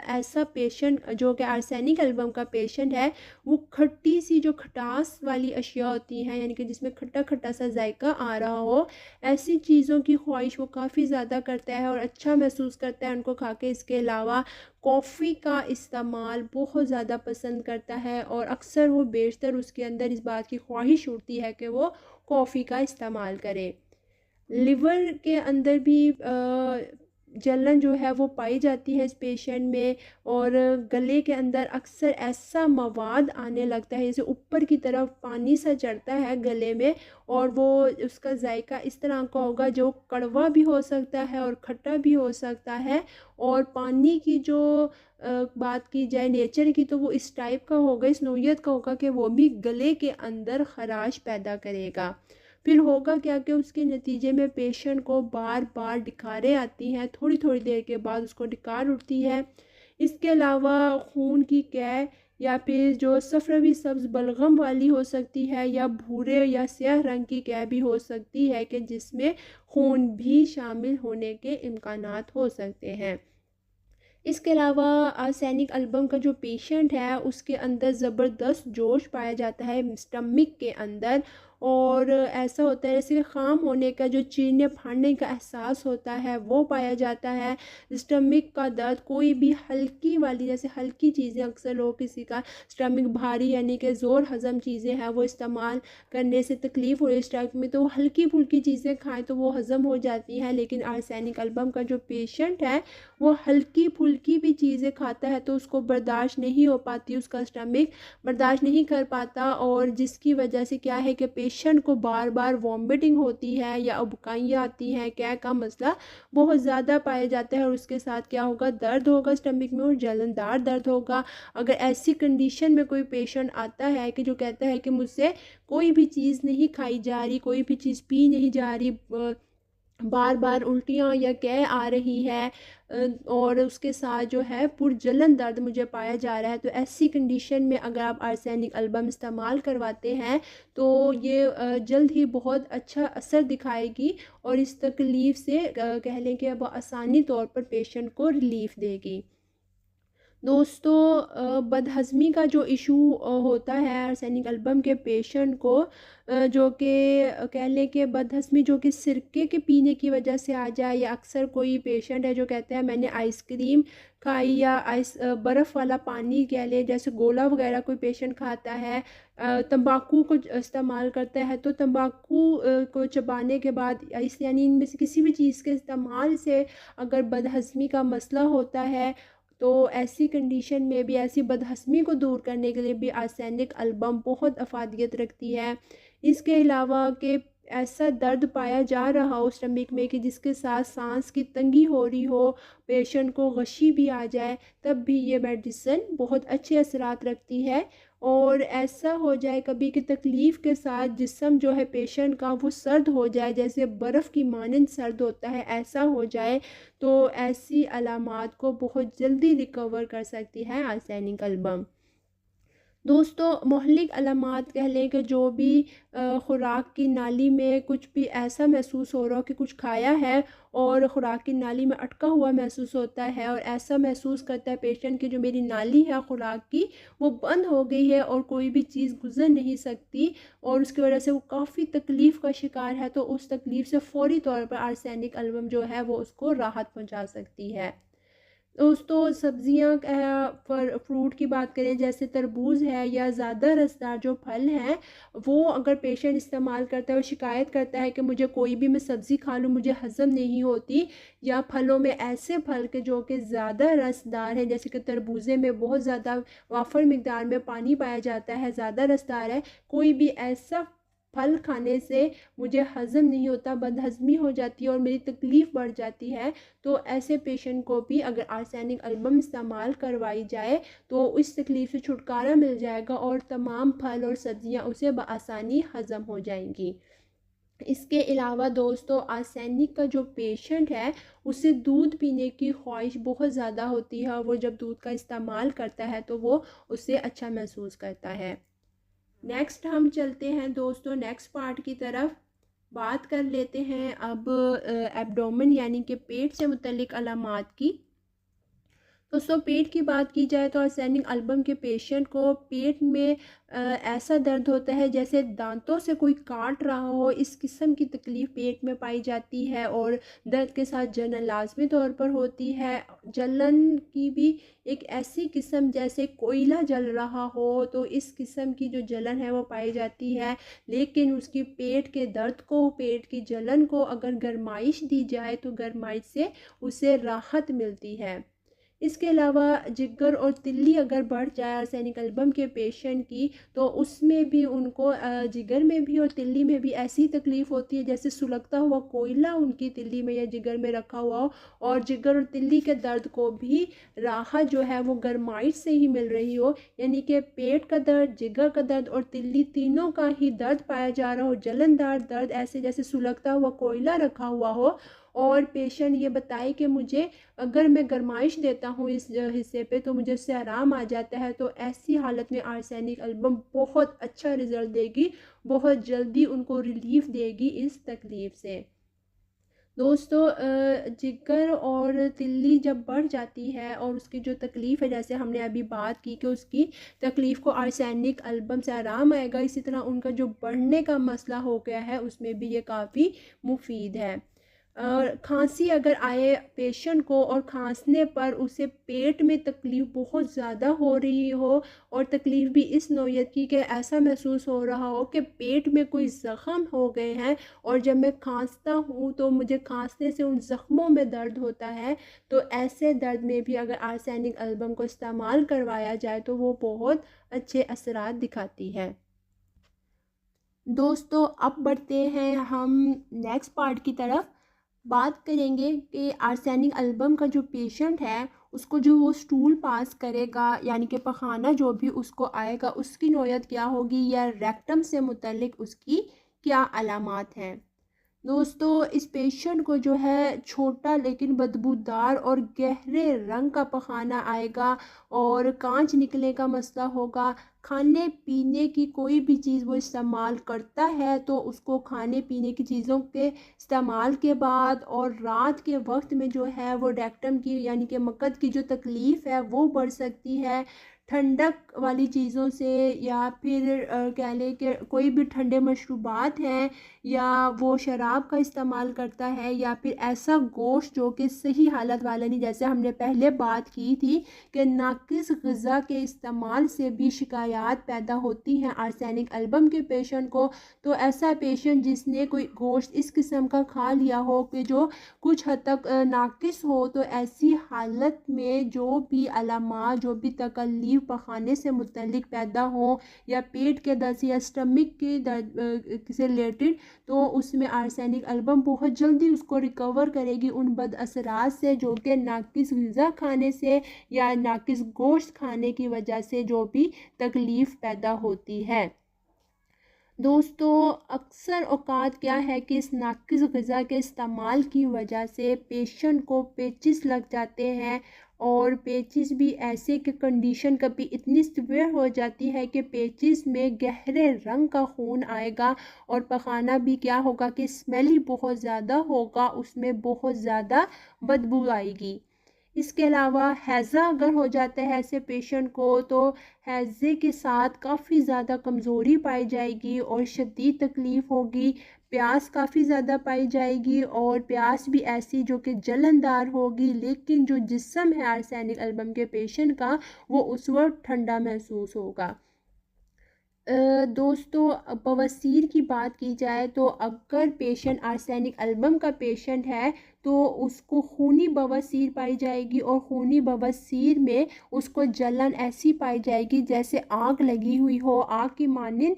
[SPEAKER 2] ऐसा पेशेंट जो कि आर्सेनिक एल्बम का पेशेंट है, वो खट्टी सी जो खटास वाली अशिया होती हैं, यानी कि जिसमें खट्टा खट्टा सा जायका आ रहा हो, ऐसी चीज़ों की ख्वाहिश वो काफ़ी ज़्यादा करता है और अच्छा महसूस करता है उनको खा के। इसके अलावा कॉफ़ी का इस्तेमाल बहुत ज़्यादा पसंद करता है और अक्सर वो बेशतर उसके अंदर इस बात की ख्वाहिश उठती है कि वो कॉफ़ी का इस्तेमाल करें। लिवर के अंदर भी जलन जो है वो पाई जाती है इस पेशेंट में, और गले के अंदर अक्सर ऐसा मवाद आने लगता है जैसे ऊपर की तरफ पानी सा चढ़ता है गले में, और वो उसका जायका इस तरह का होगा जो कड़वा भी हो सकता है और खट्टा भी हो सकता है। और पानी की जो बात की जाए नेचर की, तो वो इस टाइप का होगा, इस नोयत का होगा कि वो भी गले के अंदर खराश पैदा करेगा। फिर होगा क्या कि उसके नतीजे में पेशेंट को बार बार डिकारें आती हैं, थोड़ी थोड़ी देर के बाद उसको डिकार उठती है। इसके अलावा खून की कै या फिर जो सफ़रवी सब्ज़ बलगम वाली हो सकती है, या भूरे या स्याह रंग की कै भी हो सकती है कि जिसमें खून भी शामिल होने के इम्कानात हो सकते हैं। इसके अलावा आर्सेनिक एल्बम का जो पेशेंट है उसके अंदर ज़बरदस्त जोश पाया जाता है स्टमक के अंदर, और ऐसा होता है जैसे ख़ाम होने का, जो चीरने फाड़ने का एहसास होता है वो पाया जाता है। स्टमक का दर्द, कोई भी हल्की वाली जैसे हल्की चीज़ें, अक्सर लोग किसी का स्टमक भारी यानी कि ज़ोर हज़म चीज़ें हैं वो इस्तेमाल करने से तकलीफ़ हो रही है स्टमक में, तो हल्की फुल्की चीज़ें खाएँ तो वो हज़म हो जाती हैं। लेकिन आर्सेनिक एल्बम का जो पेशेंट है वो हल्की फुल्की भी चीज़ें खाता है तो उसको बर्दाश्त नहीं हो पाती, उसका स्टमक बर्दाश्त नहीं कर पाता, और जिसकी वजह से क्या है कि पेशेंट को बार बार वॉमिटिंग होती है या उबकाइयाँ आती हैं, क्या का मसला बहुत ज़्यादा पाया जाता है। और उसके साथ क्या होगा, दर्द होगा स्टमक में और जलनदार दर्द होगा। अगर ऐसी कंडीशन में कोई पेशेंट आता है कि जो कहता है कि मुझसे कोई भी चीज़ नहीं खाई जा रही, कोई भी चीज़ पी नहीं जा रही, बार बार उल्टियाँ या कै आ रही है, और उसके साथ जो है पुरजलन दर्द मुझे पाया जा रहा है, तो ऐसी कंडीशन में अगर आप आर्सेनिक एल्बम इस्तेमाल करवाते हैं तो ये जल्द ही बहुत अच्छा असर दिखाएगी और इस तकलीफ़ से कह लें कि अब आसानी तौर पर पेशेंट को रिलीफ़ देगी। दोस्तों बदहज़मी का जो इशू होता है आर्सेनिक एल्बम के पेशेंट को, जो कि कह लें कि बदहज़मी जो कि सिरके के पीने की वजह से आ जाए, या अक्सर कोई पेशेंट है जो कहते हैं मैंने आइसक्रीम खाई, या बर्फ़ वाला पानी कह लें, जैसे गोला वगैरह कोई पेशेंट खाता है, तंबाकू को इस्तेमाल करता है, तो तंबाकू को चबाने के बाद यानी इनमें से किसी भी चीज़ के इस्तेमाल से अगर बदहज़मी का मसला होता है, तो ऐसी कंडीशन में भी, ऐसी बदहज़मी को दूर करने के लिए भी आर्सेनिक एल्बम बहुत अफादियत रखती है। इसके अलावा कि ऐसा दर्द पाया जा रहा हो स्टमक में कि जिसके साथ सांस की तंगी हो रही हो, पेशेंट को गशी भी आ जाए, तब भी ये मेडिसिन बहुत अच्छे असरात रखती है। और ऐसा हो जाए कभी कि तकलीफ़ के साथ जिस्म जो है पेशेंट का वो सर्द हो जाए, जैसे बर्फ़ की मानंद सर्द होता है, ऐसा हो जाए, तो ऐसी अलामात को बहुत जल्दी रिकवर कर सकती है आर्सेनिक एल्बम। दोस्तों मोहल्लिक अलामात कह लें कि जो भी ख़ुराक की नाली में कुछ भी ऐसा महसूस हो रहा हो कि कुछ खाया है और ख़ुराक की नाली में अटका हुआ महसूस होता है, और ऐसा महसूस करता है पेशेंट कि जो मेरी नाली है ख़ुराक की वो बंद हो गई है और कोई भी चीज़ गुजर नहीं सकती, और उसकी वजह से वो काफ़ी तकलीफ़ का शिकार है, तो उस तकलीफ़ से फ़ौरी तौर पर आर्सेनिक एल्बम जो है वो उसको राहत पहुँचा सकती है। दोस्तों सब्जियां पर फ्रूट की बात करें, जैसे तरबूज है या ज़्यादा रसदार जो फल हैं, वो अगर पेशेंट इस्तेमाल करता है और शिकायत करता है कि मुझे कोई भी मैं सब्ज़ी खा लूँ मुझे हज़म नहीं होती, या फलों में ऐसे फल के जो कि ज़्यादा रसदार हैं, जैसे कि तरबूजे में बहुत ज़्यादा वाफर मिकदार में पानी पाया जाता है, ज़्यादा रसदार है, कोई भी ऐसा फल खाने से मुझे हज़म नहीं होता, बदहज़मी हो जाती है और मेरी तकलीफ़ बढ़ जाती है, तो ऐसे पेशेंट को भी अगर आर्सेनिक एल्बम इस्तेमाल करवाई जाए तो इस तकलीफ़ से छुटकारा मिल जाएगा और तमाम फल और सब्ज़ियाँ उसे बआसानी हज़म हो जाएंगी। इसके अलावा दोस्तों आर्सेनिक का जो पेशेंट है उसे दूध पीने की ख्वाहिश बहुत ज़्यादा होती है, और वो जब दूध का इस्तेमाल करता है तो वो उससे अच्छा महसूस करता है। नेक्स्ट हम चलते हैं दोस्तों नेक्स्ट पार्ट की तरफ। बात कर लेते हैं अब एब्डोमेन यानी कि पेट से मुतल्लिक अलामात की। दोस्तों पेट की बात की जाए तो आर्सेनिक अल्बम के पेशेंट को पेट में ऐसा दर्द होता है जैसे दांतों से कोई काट रहा हो। इस किस्म की तकलीफ़ पेट में पाई जाती है और दर्द के साथ जलन लाजमी तौर पर होती है। जलन की भी एक ऐसी किस्म जैसे कोयला जल रहा हो, तो इस किस्म की जो जलन है वो पाई जाती है। लेकिन उसकी पेट के दर्द को, पेट की जलन को अगर गरमाइश दी जाए तो गरमाइश से उसे राहत मिलती है। इसके अलावा जिगर और तिल्ली अगर बढ़ जाए आर्सेनिक अल्बम के पेशेंट की, तो उसमें भी उनको जिगर में भी और तिल्ली में भी ऐसी तकलीफ़ होती है जैसे सुलगता हुआ कोयला उनकी तिल्ली में या जिगर में रखा हुआ हो, और जिगर और तिल्ली के दर्द को भी राहत जो है वो गरमाइश से ही मिल रही हो। यानी कि पेट का दर्द, जिगर का दर्द और तिल्ली तीनों का ही दर्द पाया जा रहा हो, जलनदार दर्द ऐसे जैसे सुलगता हुआ कोयला रखा हुआ हो, और पेशेंट ये बताए कि मुझे अगर मैं गरमाइश देता हूँ इस हिस्से पे तो मुझे उससे आराम आ जाता है। तो ऐसी हालत में आर्सेनिक अल्बम बहुत अच्छा रिज़ल्ट देगी, बहुत जल्दी उनको रिलीफ देगी इस तकलीफ़ से। दोस्तों जिगर और तिल्ली जब बढ़ जाती है और उसकी जो तकलीफ़ है, जैसे हमने अभी बात की कि उसकी तकलीफ़ को आर्सेनिक अल्बम से आराम आएगा, इसी तरह उनका जो बढ़ने का मसला हो गया है उसमें भी ये काफ़ी मुफीद है। और खांसी अगर आए पेशेंट को और खांसने पर उसे पेट में तकलीफ़ बहुत ज़्यादा हो रही हो, और तकलीफ़ भी इस नौयत की कि ऐसा महसूस हो रहा हो कि पेट में कोई ज़ख़म हो गए हैं, और जब मैं खांसता हूँ तो मुझे खांसने से उन ज़ख़मों में दर्द होता है, तो ऐसे दर्द में भी अगर आर्सेनिक अल्बम को इस्तेमाल करवाया जाए तो वो बहुत अच्छे असरात दिखाती है। दोस्तों अब बढ़ते हैं हम नेक्स्ट पार्ट की तरफ। बात करेंगे कि आर्सेनिक अल्बम का जो पेशेंट है उसको जो वो स्टूल पास करेगा यानी कि पखाना जो भी उसको आएगा उसकी नौयत क्या होगी, या रेक्टम से मुतल्लिक उसकी क्या अलामात हैं। दोस्तों इस पेशेंट को जो है छोटा लेकिन बदबूदार और गहरे रंग का पखाना आएगा, और कांच निकलने का मसला होगा। खाने पीने की कोई भी चीज़ वो इस्तेमाल करता है तो उसको खाने पीने की चीज़ों के इस्तेमाल के बाद और रात के वक्त में जो है वो रेक्टम की यानी कि मकद की जो तकलीफ़ है वो बढ़ सकती है। ठंडक वाली चीज़ों से, या फिर कह लें कि कोई भी ठंडे मशरूबात हैं, या वो शराब का इस्तेमाल करता है, या फिर ऐसा गोश्त जो कि सही हालत वाला नहीं, जैसे हमने पहले बात की थी कि नाकिस ग़िज़ा के इस्तेमाल से भी शिकायत पैदा होती हैं आर्सेनिक अल्बम के पेशेंट को। तो ऐसा पेशेंट जिसने कोई गोश्त इस किस्म का खा लिया हो कि जो कुछ हद तक नाकिस हो, तो ऐसी हालत में जो भी अलामात, जो भी तकलीफ़ पखाने से मुतल्लिक पैदा हो, या पेट के दर्द या स्टमक के दर्द से रिलेटेड, तो उसमें आर्सेनिक अल्बम बहुत जल्दी उसको रिकवर करेगी उन बद असरात से जो कि नाकिस ग़िज़ा खाने से या नाकिस गोश्त खाने की वजह से जो भी तकलीफ़ पैदा होती है। दोस्तों अक्सर औक़ात क्या है कि इस नाकिस ग़िज़ा के इस्तेमाल की वजह से पेशेंट को पेचिस लग जाते हैं, और पेचिस भी ऐसे कि कंडीशन कभी इतनी सीवियर हो जाती है कि पेचिस में गहरे रंग का खून आएगा, और पखाना भी क्या होगा कि स्मेल ही बहुत ज़्यादा होगा, उसमें बहुत ज़्यादा बदबू आएगी। इसके अलावा हैज़ा अगर हो जाता है ऐसे पेशेंट को, तो हैज़े के साथ काफ़ी ज़्यादा कमज़ोरी पाई जाएगी और शदीद तकलीफ़ होगी। प्यास काफ़ी ज़्यादा पाई जाएगी, और प्यास भी ऐसी जो कि जलनदार होगी, लेकिन जो जिस्म है आर्सेनिक अल्बम के पेशेंट का वो उस वक्त ठंडा महसूस होगा। दोस्तों बवासीर की बात की जाए तो अगर पेशेंट आर्सेनिक अल्बम का पेशेंट है तो उसको खूनी बवासीर पाई जाएगी, और खूनी बवासीर में उसको जलन ऐसी पाई जाएगी जैसे आग लगी हुई हो, आग की मानिंद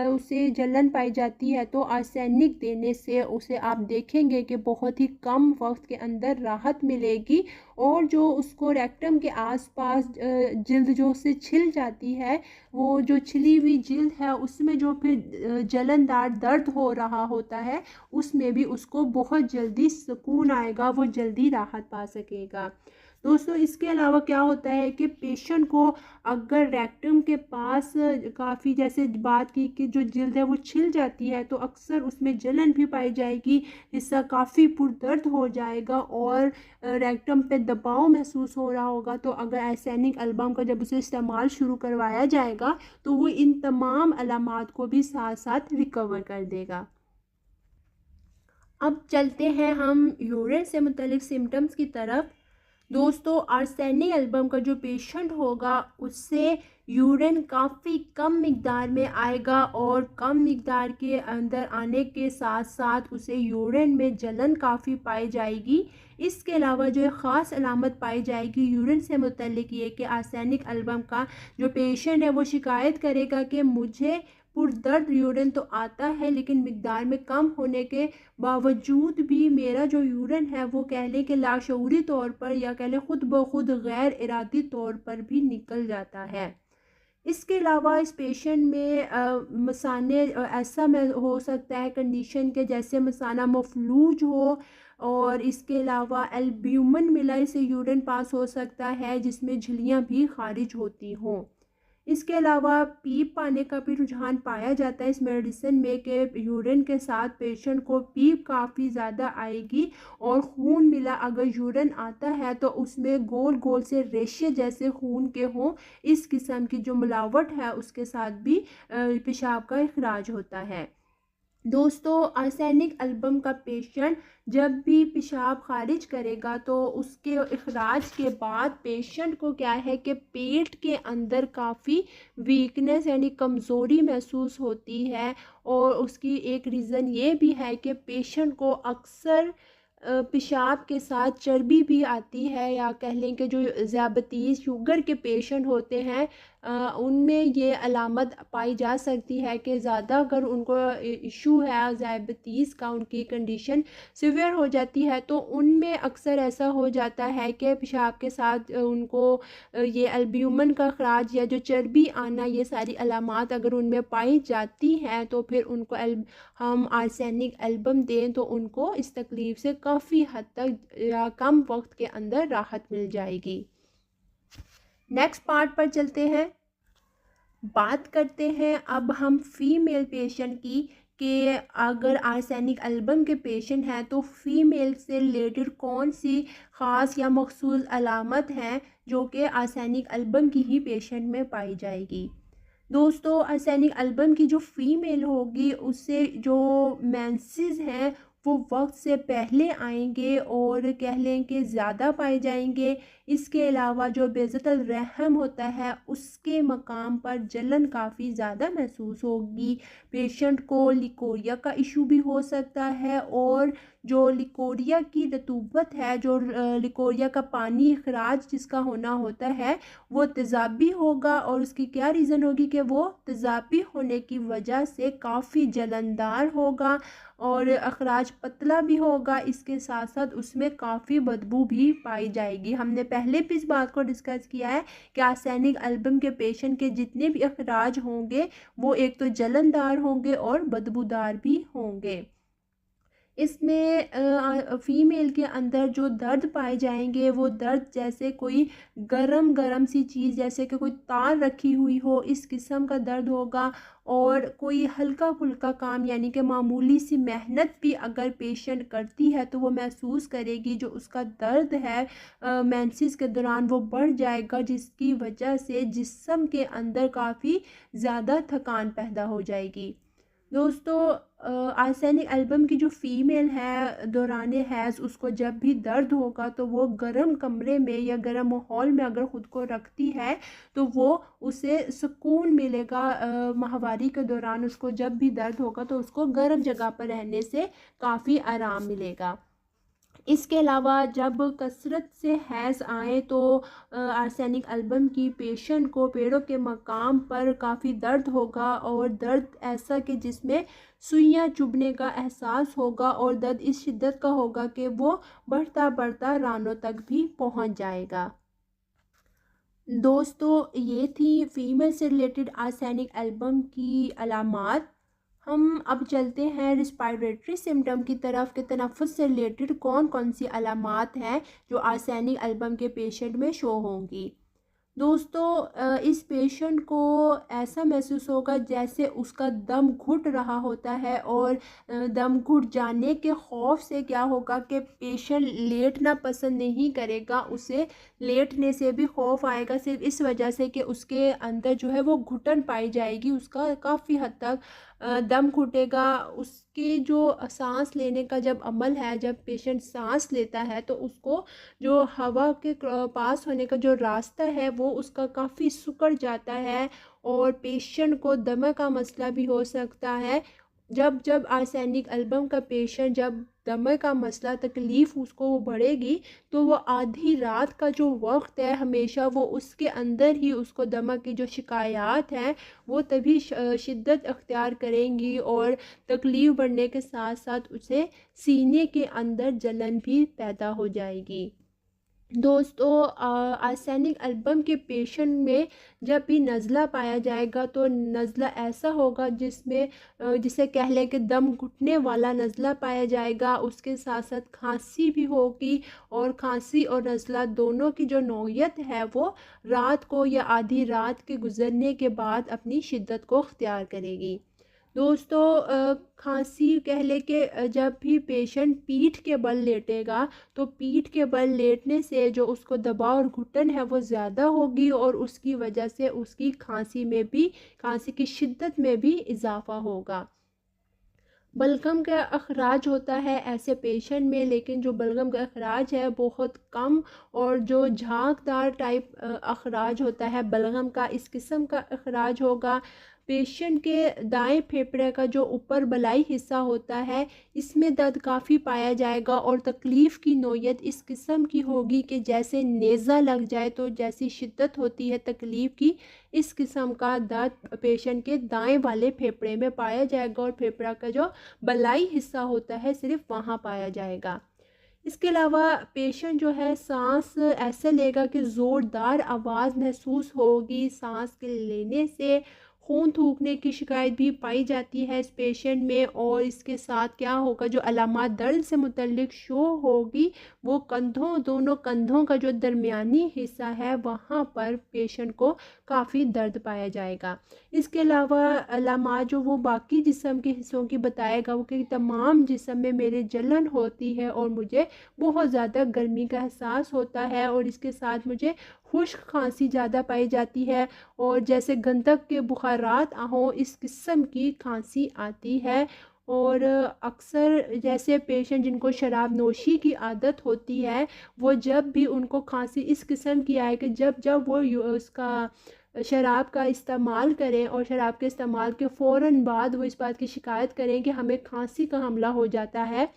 [SPEAKER 2] उसे जलन पाई जाती है। तो आर्सेनिक देने से उसे आप देखेंगे कि बहुत ही कम वक्त के अंदर राहत मिलेगी, और जो उसको रेक्टम के आसपास जिल्द जो से छिल जाती है, वो जो छिली हुई जिल्द है उसमें जो फिर जलनदार दर्द हो रहा होता है उसमें भी उसको बहुत जल्दी सुकून आएगा, वो जल्दी राहत पा सकेगा। दोस्तों इसके अलावा क्या होता है कि पेशेंट को अगर रेक्टम के पास काफ़ी, जैसे बात की कि जो जल्द है वो छिल जाती है, तो अक्सर उसमें जलन भी पाई जाएगी, हिस्सा काफ़ी पुरदर्द हो जाएगा और रेक्टम पे दबाव महसूस हो रहा होगा। तो अगर आर्सेनिक एल्बम का जब उसे इस्तेमाल शुरू करवाया जाएगा तो वो इन तमाम अलामात को भी साथ साथ रिकवर कर देगा। अब चलते हैं हम यूरिन से मुतल्लिक सिम्टम्स की तरफ। दोस्तों आर्सेनिक एल्बम का जो पेशेंट होगा उससे यूरिन काफ़ी कम मिकदार में आएगा और कम मिकदार के अंदर आने के साथ साथ उसे यूरिन में जलन काफ़ी पाई जाएगी। इसके अलावा जो ख़ास अलामत पाई जाएगी यूरिन से मुतल्लिक ये कि आर्सेनिक एल्बम का जो पेशेंट है वो शिकायत करेगा कि मुझे पुरदर्द यूरिन तो आता है लेकिन मिकदार में कम होने के बावजूद भी मेरा जो यूरिन है वो कह लें कि लाशऊरी तौर पर या कह लें ख़ुद ब खुद गैर इरादी तौर पर भी निकल जाता है। इसके अलावा इस पेशेंट में मसाने ऐसा में हो सकता है कंडीशन के जैसे मसाना मफलूज हो और इसके अलावा एल्ब्यूमिन मिलाई से यूरिन पास हो सकता है जिसमें झिल्लियाँ भी खारिज होती हों। इसके अलावा पीप पाने का भी रुझान पाया जाता है इस मेडिसिन में कि यूरिन के साथ पेशेंट को पीप काफ़ी ज़्यादा आएगी और खून मिला अगर यूरिन आता है तो उसमें गोल गोल से रेशे जैसे खून के हों। इस किस्म की जो मिलावट है उसके साथ भी पेशाब का इखराज होता है। दोस्तों आर्सेनिक एल्बम का पेशेंट जब भी पेशाब खारिज करेगा तो उसके इखराज के बाद पेशेंट को क्या है कि पेट के अंदर काफ़ी वीकनेस यानी कमज़ोरी महसूस होती है और उसकी एक रीज़न ये भी है कि पेशेंट को अक्सर पेशाब के साथ चर्बी भी आती है या कह लें कि जो ज़्यादतीस शुगर के पेशेंट होते हैं उनमें ये अलामत पाई जा सकती है कि ज़्यादा अगर उनको इशू है ज़्यादतीस का, उनकी कंडीशन सीवियर हो जाती है तो उनमें अक्सर ऐसा हो जाता है कि पेशाब के साथ उनको ये एल्ब्यूमिन का खराज या जो चर्बी आना ये सारी अलामत अगर उनमें पाई जाती हैं तो फिर उनको हम आर्सेनिक एल्बम दें तो उनको इस तकलीफ़ से काफ़ी हद तक या कम वक्त के अंदर राहत मिल जाएगी। नेक्स्ट पार्ट पर चलते हैं, बात करते हैं अब हम फीमेल पेशेंट की कि अगर आर्सेनिक एल्बम के पेशेंट हैं तो फीमेल से रिलेटेड कौन सी ख़ास या मखसूस अलामत हैं जो कि आर्सेनिक एल्बम की ही पेशेंट में पाई जाएगी। दोस्तों आर्सेनिक एल्बम की जो फीमेल होगी उससे जो मेंसेस हैं वो वक्त से पहले आएंगे और कह लें कि ज़्यादा पाए जाएंगे। इसके अलावा जो बेज़तल रहम होता है उसके मकाम पर जलन काफ़ी ज़्यादा महसूस होगी। पेशेंट को लिकोरिया का इशू भी हो सकता है और जो लिकोरिया की रतूबत है, जो लिकोरिया का पानी अखराज जिसका होना होता है वो तेज़ाबी होगा और उसकी क्या रीज़न होगी कि वो तेज़ाबी होने की वजह से काफ़ी जलनदार होगा और अखराज पतला भी होगा। इसके साथ साथ उसमें काफ़ी बदबू भी पाई जाएगी। हमने पहले भी इस बात को डिस्कस किया है कि आर्सेनिक एल्बम के पेशेंट के जितने भी अखराज होंगे वो एक तो जलनदार होंगे और बदबूदार भी होंगे। इसमें फ़ीमेल के अंदर जो दर्द पाए जाएंगे वो दर्द जैसे कोई गरम गरम सी चीज़ जैसे कि कोई तार रखी हुई हो इस किस्म का दर्द होगा और कोई हल्का फुल्का काम यानी कि मामूली सी मेहनत भी अगर पेशेंट करती है तो वो महसूस करेगी जो उसका दर्द है मेंसेस के दौरान वो बढ़ जाएगा जिसकी वजह से जिस्म के अंदर काफ़ी ज़्यादा थकान पैदा हो जाएगी। दोस्तों आर्सेनिक एल्बम की जो फ़ीमेल है दौराने हैज़ उसको जब भी दर्द होगा तो वो गर्म कमरे में या गर्म माहौल में अगर ख़ुद को रखती है तो वो उसे सुकून मिलेगा। माहवारी के दौरान उसको जब भी दर्द होगा तो उसको गर्म जगह पर रहने से काफ़ी आराम मिलेगा। इसके अलावा जब कसरत से हैज़ आए तो आर्सेनिक एल्बम की पेशेंट को पेड़ों के मकाम पर काफ़ी दर्द होगा और दर्द ऐसा कि जिसमें सुइयां चुभने का एहसास होगा और दर्द इस शिद्दत का होगा कि वो बढ़ता बढ़ता रानों तक भी पहुंच जाएगा। दोस्तों ये थी फीमेल से रिलेटेड आर्सेनिक एल्बम की अलामात। हम अब चलते हैं रिस्पायरेटरी सिम्टम की तरफ कि तनफ़ुस से रिलेटेड कौन कौन सी अलामात हैं जो आर्सेनिक एल्बम के पेशेंट में शो होंगी। दोस्तों, इस पेशेंट को ऐसा महसूस होगा जैसे उसका दम घुट रहा होता है, और दम घुट जाने के खौफ से क्या होगा कि पेशेंट लेटना पसंद नहीं करेगा, उसे लेटने से भी खौफ आएगा, सिर्फ इस वजह से कि उसके अंदर जो है वो घुटन पाई जाएगी, उसका काफ़ी हद तक दम घुटेगा। उसकी जो सांस लेने का जब अमल है, जब पेशेंट सांस लेता है तो उसको जो हवा के पास होने का जो रास्ता है वो उसका काफ़ी सिकुड़ जाता है, और पेशेंट को दमा का मसला भी हो सकता है। जब जब आर्सेनिक एल्बम का पेशेंट, जब दमे का मसला तकलीफ़ उसको बढ़ेगी, तो वो आधी रात का जो वक्त है हमेशा वो उसके अंदर ही उसको दमा की जो शिकायत हैं वो तभी शिद्दत अख्तियार करेंगी, और तकलीफ़ बढ़ने के साथ साथ उसे सीने के अंदर जलन भी पैदा हो जाएगी। दोस्तों, आर्सेनिक एल्बम के पेशेंट में जब भी नज़ला पाया जाएगा तो नज़ला ऐसा होगा जिसमें जिसे कह लें कि दम घुटने वाला नज़ला पाया जाएगा। उसके साथ साथ खांसी भी होगी, और खांसी और नज़ला दोनों की जो नौयत है वो रात को या आधी रात के गुज़रने के बाद अपनी शिद्दत को अख्तियार करेगी। दोस्तों, खांसी कह ले कि जब भी पेशेंट पीठ के बल लेटेगा तो पीठ के बल लेटने से जो उसको दबाव और घुटन है वो ज़्यादा होगी, और उसकी वजह से उसकी खांसी की शिद्दत में भी इजाफा होगा। बलगम का अखराज होता है ऐसे पेशेंट में, लेकिन जो बलगम का अखराज है बहुत कम, और जो झागदार टाइप अखराज होता है बलगम का, इस किस्म का अखराज होगा। पेशेंट के दाएं फेफड़े का जो ऊपर बलाई हिस्सा होता है इसमें दर्द काफ़ी पाया जाएगा, और तकलीफ़ की नौयत इस किस्म की होगी कि जैसे नेज़ा लग जाए तो जैसी शिद्दत होती है तकलीफ़ की, इस किस्म का दर्द पेशेंट के दाएं वाले फेफड़े में पाया जाएगा, और फेफड़ा का जो बलाई हिस्सा होता है सिर्फ वहाँ पाया जाएगा। इसके अलावा पेशेंट जो है सांस ऐसे लेगा कि ज़ोरदार आवाज़ महसूस होगी, सांस के लेने से खून थूकने की शिकायत भी पाई जाती है इस पेशेंट में, और इसके साथ क्या होगा, जो अलामात दर्द से मुतल्लिक शो होगी वो दोनों कंधों का जो दरमियानी हिस्सा है वहाँ पर पेशेंट को काफ़ी दर्द पाया जाएगा। इसके अलावा अलामात जो वो बाकी जिस्म के हिस्सों की बताएगा, वो कि तमाम जिस्म में मेरे जलन होती है और मुझे बहुत ज़्यादा गर्मी का एहसास होता है, और इसके साथ मुझे खुश्क खांसी ज़्यादा पाई जाती है, और जैसे गंधक के बुखारात हों इस किस्म की खांसी आती है। और अक्सर जैसे पेशेंट जिनको शराब नोशी की आदत होती है, वो जब भी उनको खांसी इस किस्म की आए कि जब जब वो उसका शराब का इस्तेमाल करें, और शराब के इस्तेमाल के फ़ौरन बाद वो इस बात की शिकायत करें कि हमें खांसी का हमला हो जाता है,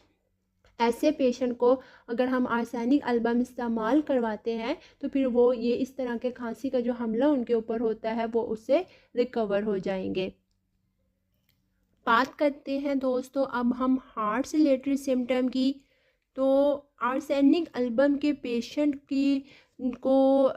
[SPEAKER 2] ऐसे पेशेंट को अगर हम आर्सेनिक एल्बम इस्तेमाल करवाते हैं तो फिर वो ये इस तरह के खांसी का जो हमला उनके ऊपर होता है वो उससे रिकवर हो जाएंगे। बात करते हैं दोस्तों अब हम हार्ट से रिलेटेड सिम्टम की। तो आर्सेनिक एल्बम के पेशेंट की को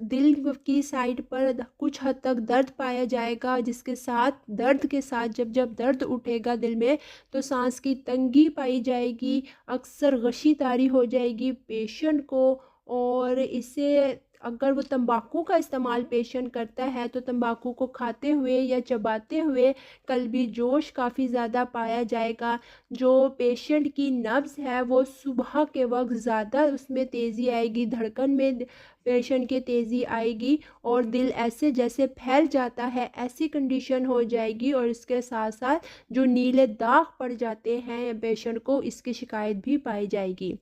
[SPEAKER 2] दिल की साइड पर कुछ हद तक दर्द पाया जाएगा, जिसके साथ दर्द के साथ जब जब दर्द उठेगा दिल में तो सांस की तंगी पाई जाएगी, अक्सर गशी तारी हो जाएगी पेशेंट को। और इससे अगर वो तंबाकू का इस्तेमाल पेशेंट करता है तो तंबाकू को खाते हुए या चबाते हुए कल्बी जोश काफ़ी ज़्यादा पाया जाएगा। जो पेशेंट की नब्ज़ है वो सुबह के वक्त ज़्यादा उसमें तेज़ी आएगी, धड़कन में पेशेंट की तेज़ी आएगी, और दिल ऐसे जैसे फैल जाता है ऐसी कंडीशन हो जाएगी, और इसके साथ साथ जो नीले दाग पड़ जाते हैं पेशेंट को इसकी शिकायत भी पाई जाएगी।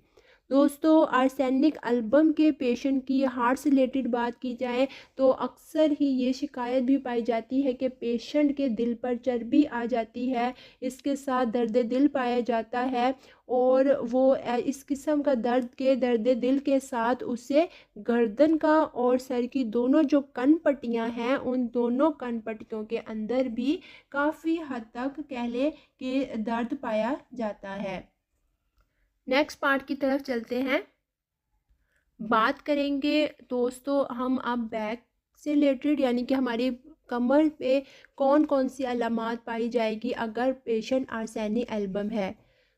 [SPEAKER 2] दोस्तों, आर्सेनिक एल्बम के पेशेंट की हार्ट से रिलेटेड बात की जाए तो अक्सर ही ये शिकायत भी पाई जाती है कि पेशेंट के दिल पर चर्बी आ जाती है, इसके साथ दर्द दिल पाया जाता है, और वो इस किस्म का दर्द दिल के साथ उसे गर्दन का और सर की दोनों जो कन पट्टियाँ हैं उन दोनों कन पट्टियों के अंदर भी काफ़ी हद तक कह लें कि दर्द पाया जाता है। नेक्स्ट पार्ट की तरफ चलते हैं। बात करेंगे दोस्तों हम अब बैक से रिलेटेड, यानी कि हमारी कमर पे कौन कौन सी अलामात पाई जाएगी अगर पेशेंट आर्सेनिक एल्बम है।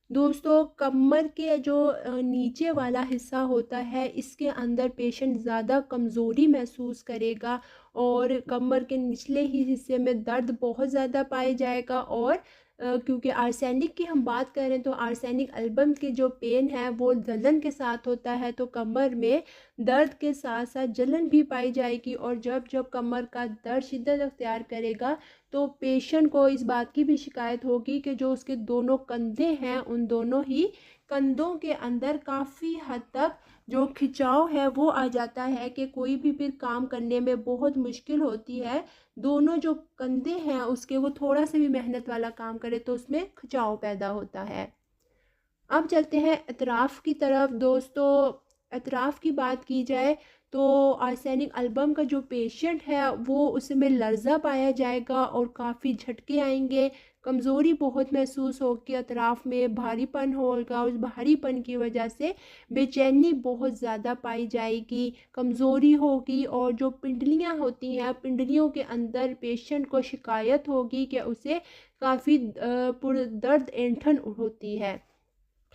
[SPEAKER 2] दोस्तों, कमर के जो नीचे वाला हिस्सा होता है, इसके अंदर पेशेंट ज़्यादा कमज़ोरी महसूस करेगा और कमर के निचले ही हिस्से में दर्द बहुत ज़्यादा पाया जाएगा। और क्योंकि आर्सेनिक की हम बात करें तो आर्सेनिक एल्बम की जो पेन है वो जलन के साथ होता है, तो कमर में दर्द के साथ साथ जलन भी पाई जाएगी। और जब जब कमर का दर्द शिद्दत अख्तियार करेगा तो पेशेंट को इस बात की भी शिकायत होगी कि जो उसके दोनों कंधे हैं उन दोनों ही कंधों के अंदर काफ़ी हद तक जो खिंचाव है वो आ जाता है कि कोई भी फिर काम करने में बहुत मुश्किल होती है। दोनों जो कंधे हैं उसके वो थोड़ा सा भी मेहनत वाला काम करे तो उसमें खिंचाव पैदा होता है। अब चलते हैं अतराफ़ की तरफ। दोस्तों, अतराफ़ की बात की जाए तो आर्सेनिक एल्बम का जो पेशेंट है वो उसमें लर्ज़ा पाया जाएगा और काफ़ी झटके आएंगे, कमज़ोरी बहुत महसूस होगी, अतराफ़ में भारीपन होगा, उस भारीपन की वजह से बेचैनी बहुत ज़्यादा पाई जाएगी, कमज़ोरी होगी। और जो पिंडलियाँ होती हैं, पिंडलियों के अंदर पेशेंट को शिकायत होगी कि उसे काफ़ी पुरदर्द ऐंठन होती है।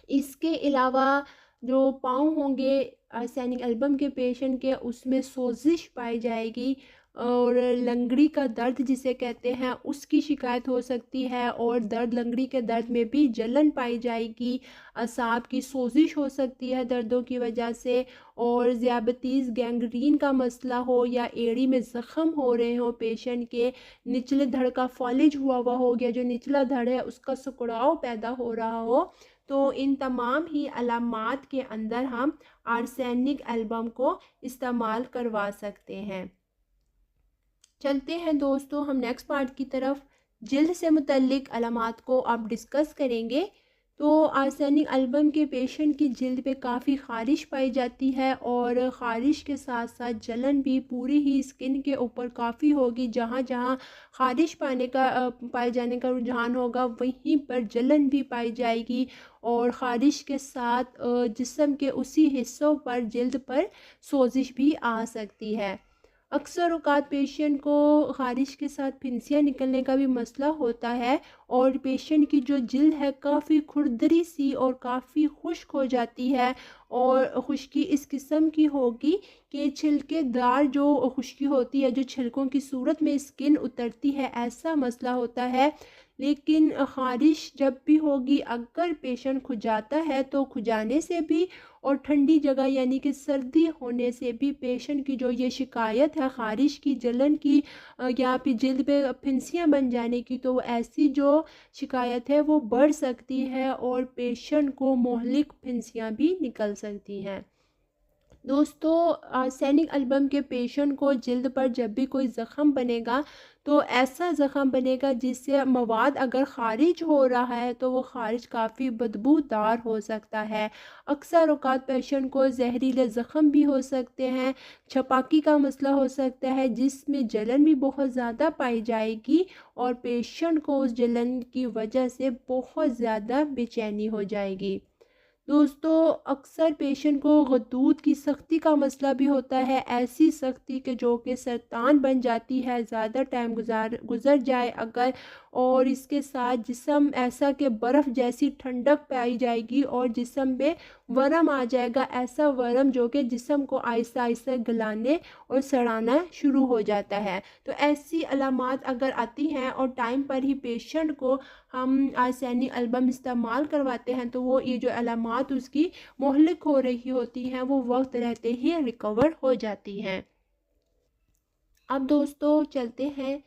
[SPEAKER 2] इसके अलावा जो पाँव होंगे आर्सेनिक एल्बम के पेशेंट के, उसमें सोजिश पाई जाएगी और लंगड़ी का दर्द जिसे कहते हैं उसकी शिकायत हो सकती है। और दर्द, लंगड़ी के दर्द में भी जलन पाई जाएगी, असाब की सोजिश हो सकती है दर्दों की वजह से। और ज़ियाबतीस गैंग्रीन का मसला हो या एड़ी में ज़ख़म हो रहे हो पेशेंट के, निचले धड़ का फॉलिज हुआ हो गया, जो निचला धड़ है उसका सिकुड़ाव पैदा हो रहा हो, तो इन तमाम ही अलामात के अंदर हम आर्सेनिक एल्बम को इस्तेमाल करवा सकते हैं। चलते हैं दोस्तों हम नेक्स्ट पार्ट की तरफ। जिल्द से मुतल्लिक अलामात को अब डिस्कस करेंगे। तो आर्सेनिक एल्बम के पेशेंट की जिल्द पे काफ़ी ख़ारिश पाई जाती है और ख़ारिश के साथ साथ जलन भी पूरी ही स्किन के ऊपर काफ़ी होगी। जहाँ जहाँ ख़ारिश पाए जाने का रुझान होगा वहीं पर जलन भी पाई जाएगी और ख़ारिश के साथ जिस्म के उसी हिस्सों पर, जिल्द पर सोजिश भी आ सकती है। अक्सर औक़ात पेशेंट को ख़ारिश के साथ फिंसियाँ निकलने का भी मसला होता है और पेशेंट की जो जिल्द है काफ़ी खुरदरी सी और काफ़ी खुश्क हो जाती है। और खुश्की इस किस्म की होगी कि छिलकेदार जो खुश्की होती है, जो छिलकों की सूरत में स्किन उतरती है, ऐसा मसला होता है। लेकिन ख़ारिश जब भी होगी, अगर पेशेंट खुजाता है तो खुजाने से भी और ठंडी जगह यानी कि सर्दी होने से भी पेशेंट की जो ये शिकायत है ख़ारिश की, जलन की या फिर जिल्द पे फिंसियाँ बन जाने की, तो ऐसी जो शिकायत है वो बढ़ सकती है और पेशेंट को मोहलिक फिंसियाँ भी निकल सकती हैं। दोस्तों, आर्सेनिक एल्बम के पेशेंट को जिल्द पर जब भी कोई ज़ख़म बनेगा तो ऐसा ज़ख़म बनेगा जिससे मवाद अगर ख़ारिज हो रहा है तो वो ख़ारिज काफ़ी बदबूदार हो सकता है। अक्सर औक़ात पेशेंट को जहरीले ज़ख़म भी हो सकते हैं, छपाकी का मसला हो सकता है जिसमें जलन भी बहुत ज़्यादा पाई जाएगी और पेशेंट को उस जलन की वजह से बहुत ज़्यादा बेचैनी हो जाएगी। दोस्तों, अक्सर पेशेंट को गदूद की सख्ती का मसला भी होता है, ऐसी सख्ती के जो कि सरतान बन जाती है ज़्यादा टाइम गुज़र जाए अगर। और इसके साथ जिस्म ऐसा कि बर्फ़ जैसी ठंडक पाई जाएगी और जिस्म में वरम आ जाएगा, ऐसा वरम जो कि जिस्म को आहिस्ता आहिस्ता गलाने और सड़ाना शुरू हो जाता है। तो ऐसी अलामात अगर आती हैं और टाइम पर ही पेशेंट को हम आर्सेनिक एल्बम इस्तेमाल करवाते हैं तो वो ये जो अलामात उसकी मोहलिक हो रही होती हैं वो वक्त रहते ही रिकवर हो जाती हैं। अब दोस्तों चलते हैं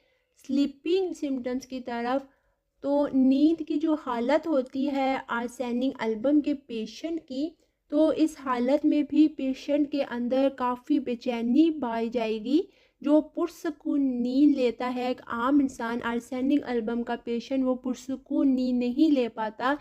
[SPEAKER 2] स्लीपिंग सिम्टम्स की तरफ। तो नींद की जो हालत होती है आर्सेनिक एल्बम के पेशेंट की, तो इस हालत में भी पेशेंट के अंदर काफ़ी बेचैनी पाई जाएगी। जो पुरसकून नींद लेता है एक आम इंसान, आर्सेनिक एल्बम का पेशेंट वो पुरसकून नींद नहीं ले पाता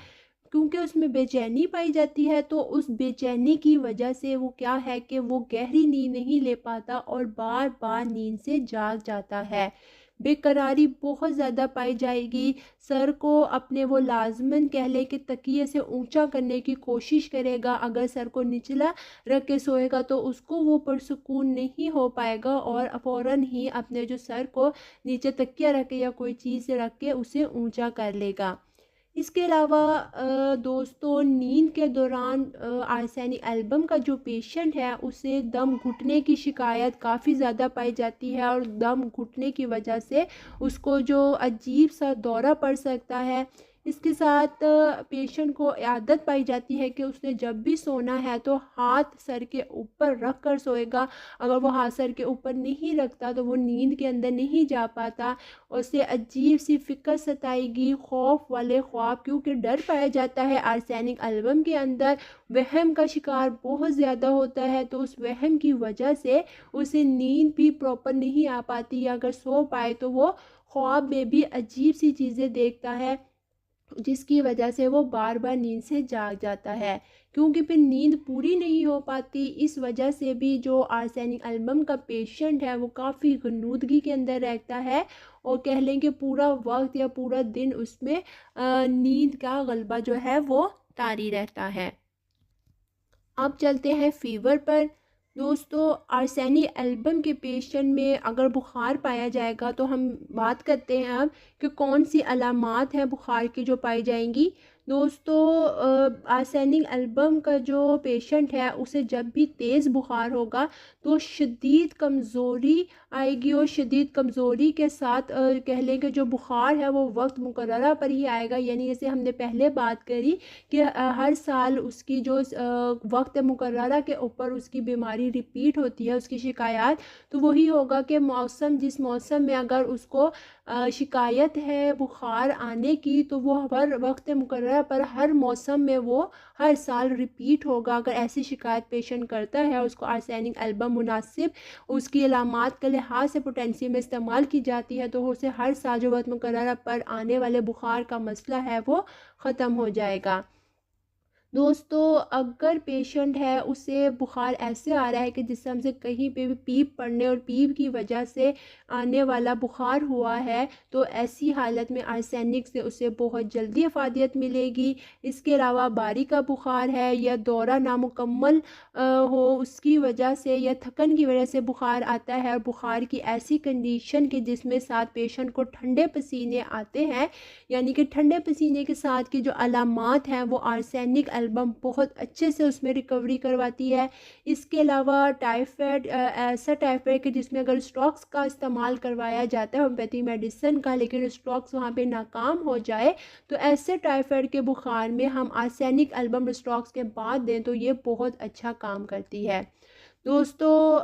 [SPEAKER 2] क्योंकि उसमें बेचैनी पाई जाती है। तो उस बेचैनी की वजह से वो क्या है कि वो गहरी नींद नहीं ले पाता और बार बार नींद से जाग जाता है। बेकरारी बहुत ज़्यादा पाई जाएगी। सर को अपने वो लाजमन कह लें कि तकिए से ऊंचा करने की कोशिश करेगा। अगर सर को निचला रख के सोएगा तो उसको वो पुरसुकून नहीं हो पाएगा और फ़ौरन ही अपने जो सर को नीचे तकिया रख के या कोई चीज़ रख के उसे ऊंचा कर लेगा। इसके अलावा दोस्तों, नींद के दौरान आर्सेनिक एल्बम का जो पेशेंट है उसे दम घुटने की शिकायत काफ़ी ज़्यादा पाई जाती है और दम घुटने की वजह से उसको जो अजीब सा दौरा पड़ सकता है। इसके साथ पेशेंट को आदत पाई जाती है कि उसने जब भी सोना है तो हाथ सर के ऊपर रख कर सोएगा। अगर वो हाथ सर के ऊपर नहीं रखता तो वो नींद के अंदर नहीं जा पाता। उसे अजीब सी फ़िक्र सताएगी, खौफ वाले ख्वाब, क्योंकि डर पाया जाता है आर्सेनिक एल्बम के अंदर। वहम का शिकार बहुत ज़्यादा होता है, तो उस वहम की वजह से उसे नींद भी प्रॉपर नहीं आ पाती। अगर सो पाए तो वो ख्वाब में भी अजीब सी चीज़ें देखता है, जिसकी वजह से वो बार बार नींद से जाग जाता है, क्योंकि फिर नींद पूरी नहीं हो पाती। इस वजह से भी जो आर्सेनिक एल्बम का पेशेंट है वो काफ़ी गनूदगी के अंदर रहता है और कह लें कि पूरा वक्त या पूरा दिन उसमें नींद का गलबा जो है वो तारी रहता है। अब चलते हैं फ़ीवर पर। दोस्तों, आर्सेनिक एल्बम के पेशेंट में अगर बुखार पाया जाएगा तो हम बात करते हैं अब कि कौन सी अलामात हैं बुखार की जो पाई जाएंगी। दोस्तों, आर्सेनिक एल्बम का जो पेशेंट है उसे जब भी तेज़ बुखार होगा तो शदीद कमज़ोरी आएगी और शदीद कमज़ोरी के साथ कह लें कि जो बुखार है वो वक्त मुकर्ररा पर ही आएगा। यानी जैसे हमने पहले बात करी कि हर साल उसकी जो वक्त मुकर्ररा के ऊपर उसकी बीमारी रिपीट होती है, उसकी शिकायत, तो वही होगा कि जिस मौसम में अगर उसको शिकायत है बुखार आने की तो वो हर वक्त मुकर्ररा पर हर मौसम में वो हर साल रिपीट होगा। अगर ऐसी शिकायत पेशेंट करता है, उसको आर्सेनिक एल्बम मुनासिब उसकी अलामात के लिहाज से पोटेंसी में इस्तेमाल की जाती है तो उसे हर साल जो वक्त मुकर्ररा पर आने वाले बुखार का मसला है वो ख़त्म हो जाएगा। दोस्तों, अगर पेशेंट है उसे बुखार ऐसे आ रहा है कि जिसम से कहीं पे भी पीप पड़ने और पीप की वजह से आने वाला बुखार हुआ है, तो ऐसी हालत में आर्सेनिक से उसे बहुत जल्दी अफादियत मिलेगी। इसके अलावा बारी का बुखार है या दौरा नामुकम्मल हो उसकी वजह से या थकन की वजह से बुखार आता है और बुखार की ऐसी कंडीशन कि जिसमें साथ पेशेंट को ठंडे पसीने आते हैं, यानी कि ठंडे पसीने के साथ की जो अलामात हैं वो आर्सेनिक एल्बम बहुत अच्छे से उसमें रिकवरी करवाती है। इसके अलावा टाइफाइड, ऐसा टाइफाइड कि जिसमें अगर स्टॉक्स का इस्तेमाल करवाया जाता है होम्योपैथी मेडिसिन का, लेकिन स्टॉक्स वहाँ पे नाकाम हो जाए, तो ऐसे टाइफाइड के बुखार में हम आर्सेनिक एल्बम स्टॉक्स के बाद दें तो ये बहुत अच्छा काम करती है। दोस्तों,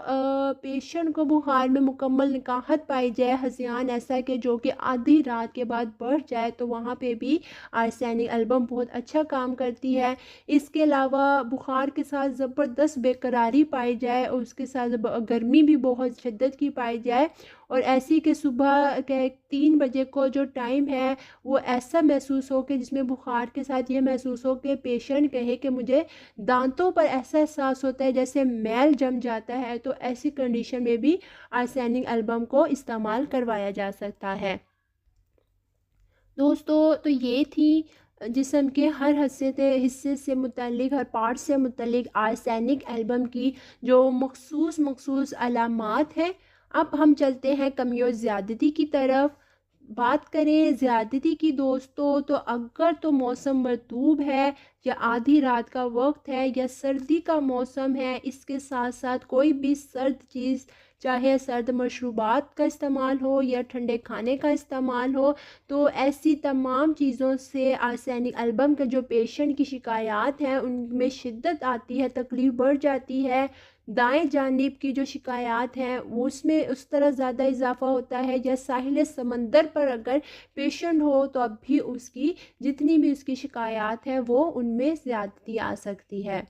[SPEAKER 2] पेशेंट को बुखार में मुकम्मल निकाहत पाई जाए, हज़ियान ऐसा कि जो कि आधी रात के बाद बढ़ जाए, तो वहाँ पे भी आर्सेनिक एल्बम बहुत अच्छा काम करती है। इसके अलावा बुखार के साथ ज़बरदस्त बेकरारी पाई जाए और उसके साथ गर्मी भी बहुत शिद्दत की पाई जाए और ऐसी कि सुबह के 3 बजे को जो टाइम है वो ऐसा महसूस हो कि जिसमें बुखार के साथ ये महसूस हो कि पेशेंट कहे कि मुझे दांतों पर ऐसा एहसास होता है जैसे मैल जम जाता है, तो ऐसी कंडीशन में भी आर्सेनिक एल्बम को इस्तेमाल करवाया जा सकता है। दोस्तों, तो ये थी जिस्म के हर हिस्से से मुतल्लिक, हर पार्ट से मुतल्लिक आर्सेनिक एल्बम की जो मखसूस अलामात हैं। अब हम चलते हैं कमी और ज़्यादती की तरफ। बात करें ज़्यादती की दोस्तों, तो अगर तो मौसम मरतूब है या आधी रात का वक्त है या सर्दी का मौसम है, इसके साथ साथ कोई भी सर्द चीज़, चाहे सर्द मशरूबात का इस्तेमाल हो या ठंडे खाने का इस्तेमाल हो, तो ऐसी तमाम चीज़ों से आर्सेनिक एल्बम के जो पेशेंट की शिकायत हैं उनमें शिद्दत आती है, तकलीफ़ बढ़ जाती है। दाएं जानिब की जो शिकायत हैं उसमें उस तरह ज़्यादा इजाफा होता है, या साहिल समंदर पर अगर पेशेंट हो तो अब भी उसकी जितनी भी उसकी शिकायत है वो उनमें ज़्यादती आ सकती है।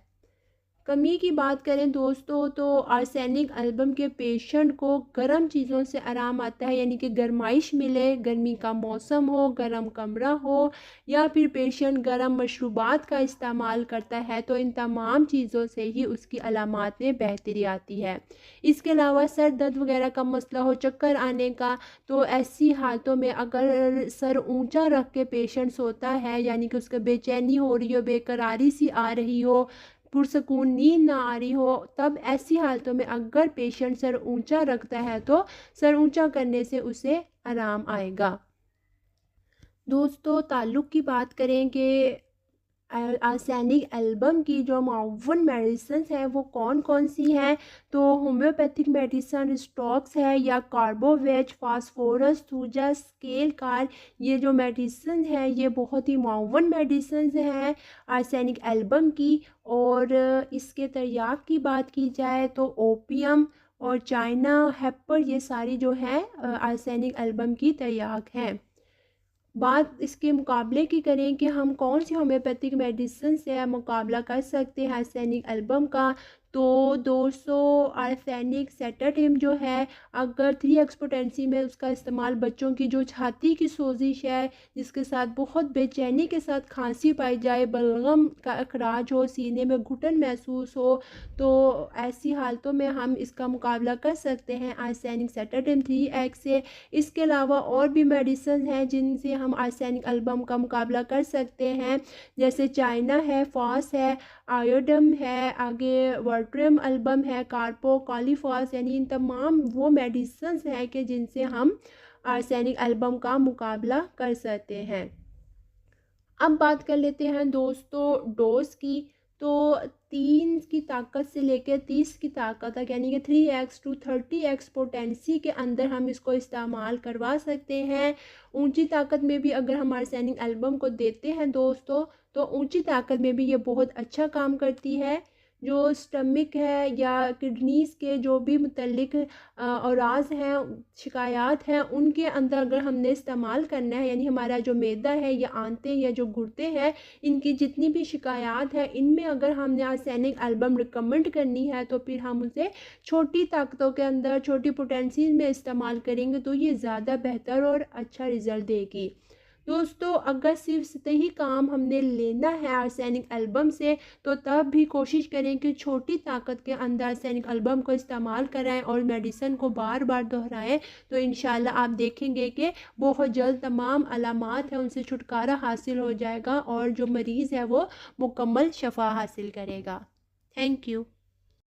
[SPEAKER 2] कमी की बात करें दोस्तों तो आर्सेनिक एल्बम के पेशेंट को गर्म चीज़ों से आराम आता है, यानी कि गर्माइश मिले, गर्मी का मौसम हो, गर्म कमरा हो, या फिर पेशेंट गर्म मशरूबात का इस्तेमाल करता है, तो इन तमाम चीज़ों से ही उसकी अलामात में बेहतरी आती है। इसके अलावा सर दर्द वगैरह का मसला हो, चक्कर आने का, तो ऐसी हालतों में अगर सर ऊंचा रख के पेशेंट सोता है, यानी कि उसको बेचैनी हो रही हो, बेकरारी सी आ रही हो, पुरसकून नींद ना आ रही हो, तब ऐसी हालतों में अगर पेशेंट सर ऊंचा रखता है तो सर ऊंचा करने से उसे आराम आएगा। दोस्तों ताल्लुक़ की बात करें कि आर्सेनिक एल्बम की जो माउवन मेडिसिन है वो कौन कौन सी हैं, तो होम्योपैथिक मेडिसन स्टॉक्स है, या carbo veg, phosphorus, thuja, scale car, ये जो मेडिसिन है ये बहुत ही माउवन मेडिसिन हैं आर्सेनिक एल्बम की। और इसके तर्याक की बात की जाए तो ओपियम और चाइना हेपर, ये सारी जो है आर्सेनिक एल्बम की तर्याक हैं। बात इसके मुकाबले की करें कि हम कौन सी होम्योपैथिक मेडिसिन से मुकाबला कर सकते हैं आर्सेनिक एल्बम का, तो 200 आर्सेनिक सेटाटिम जो है, अगर 3x पोटेंसी में उसका इस्तेमाल बच्चों की जो छाती की सोजिश है, जिसके साथ बहुत बेचैनी के साथ खांसी पाई जाए, बलगम का अखराज हो, सीने में घुटन महसूस हो, तो ऐसी हालतों में हम इसका मुकाबला कर सकते हैं आर्सेनिक सेटाटिम 3x से। इसके अलावा और भी मेडिसिन हैं जिनसे हम आर्सेनिक एल्बम का मुकाबला कर सकते हैं, जैसे चाइना है, फॉस है, आयोडम है, आगे वर्ट्रियम एल्बम है, कार्पो, कॉलीफॉस, यानी इन तमाम वो मेडिसिन हैं कि जिनसे हम आर्सेनिक एल्बम का मुकाबला कर सकते हैं। अब बात कर लेते हैं दोस्तों डोज की, तो 3 की ताकत से लेकर 30 की ताकत तक, यानी कि 3x to 30x पोटेंसी के अंदर हम इसको इस्तेमाल करवा सकते हैं। ऊंची ताकत में भी अगर हम आर्सेनिक एल्बम को देते हैं दोस्तों, तो ऊंची ताकत में भी ये बहुत अच्छा काम करती है। जो स्टमक है या किडनीज़ के जो भी मुतल्लिक औराज हैं, शिकायत हैं, उनके अंदर अगर हमने इस्तेमाल करना है, यानी हमारा जो मैदा है या आंतें या जो गुर्दे हैं, इनकी जितनी भी शिकायत है, इनमें अगर हमने आर्सेनिक एल्बम रिकमेंड करनी है, तो फिर हम उसे छोटी ताकतों के अंदर, छोटी पोटेंसी में इस्तेमाल करेंगे तो ये ज़्यादा बेहतर और अच्छा रिज़ल्ट देगी। दोस्तों अगर सिर्फ सतही काम हमने लेना है आर्सेनिक एल्बम से, तो तब भी कोशिश करें कि छोटी ताकत के अंदर आर्सेनिक एल्बम को इस्तेमाल कराएं और मेडिसिन को बार बार दोहराएं, तो इंशाल्लाह आप देखेंगे कि बहुत जल्द तमाम अलामात हैं उनसे छुटकारा हासिल हो जाएगा और जो मरीज़ है वो मुकम्मल शफा हासिल करेगा। Thank you.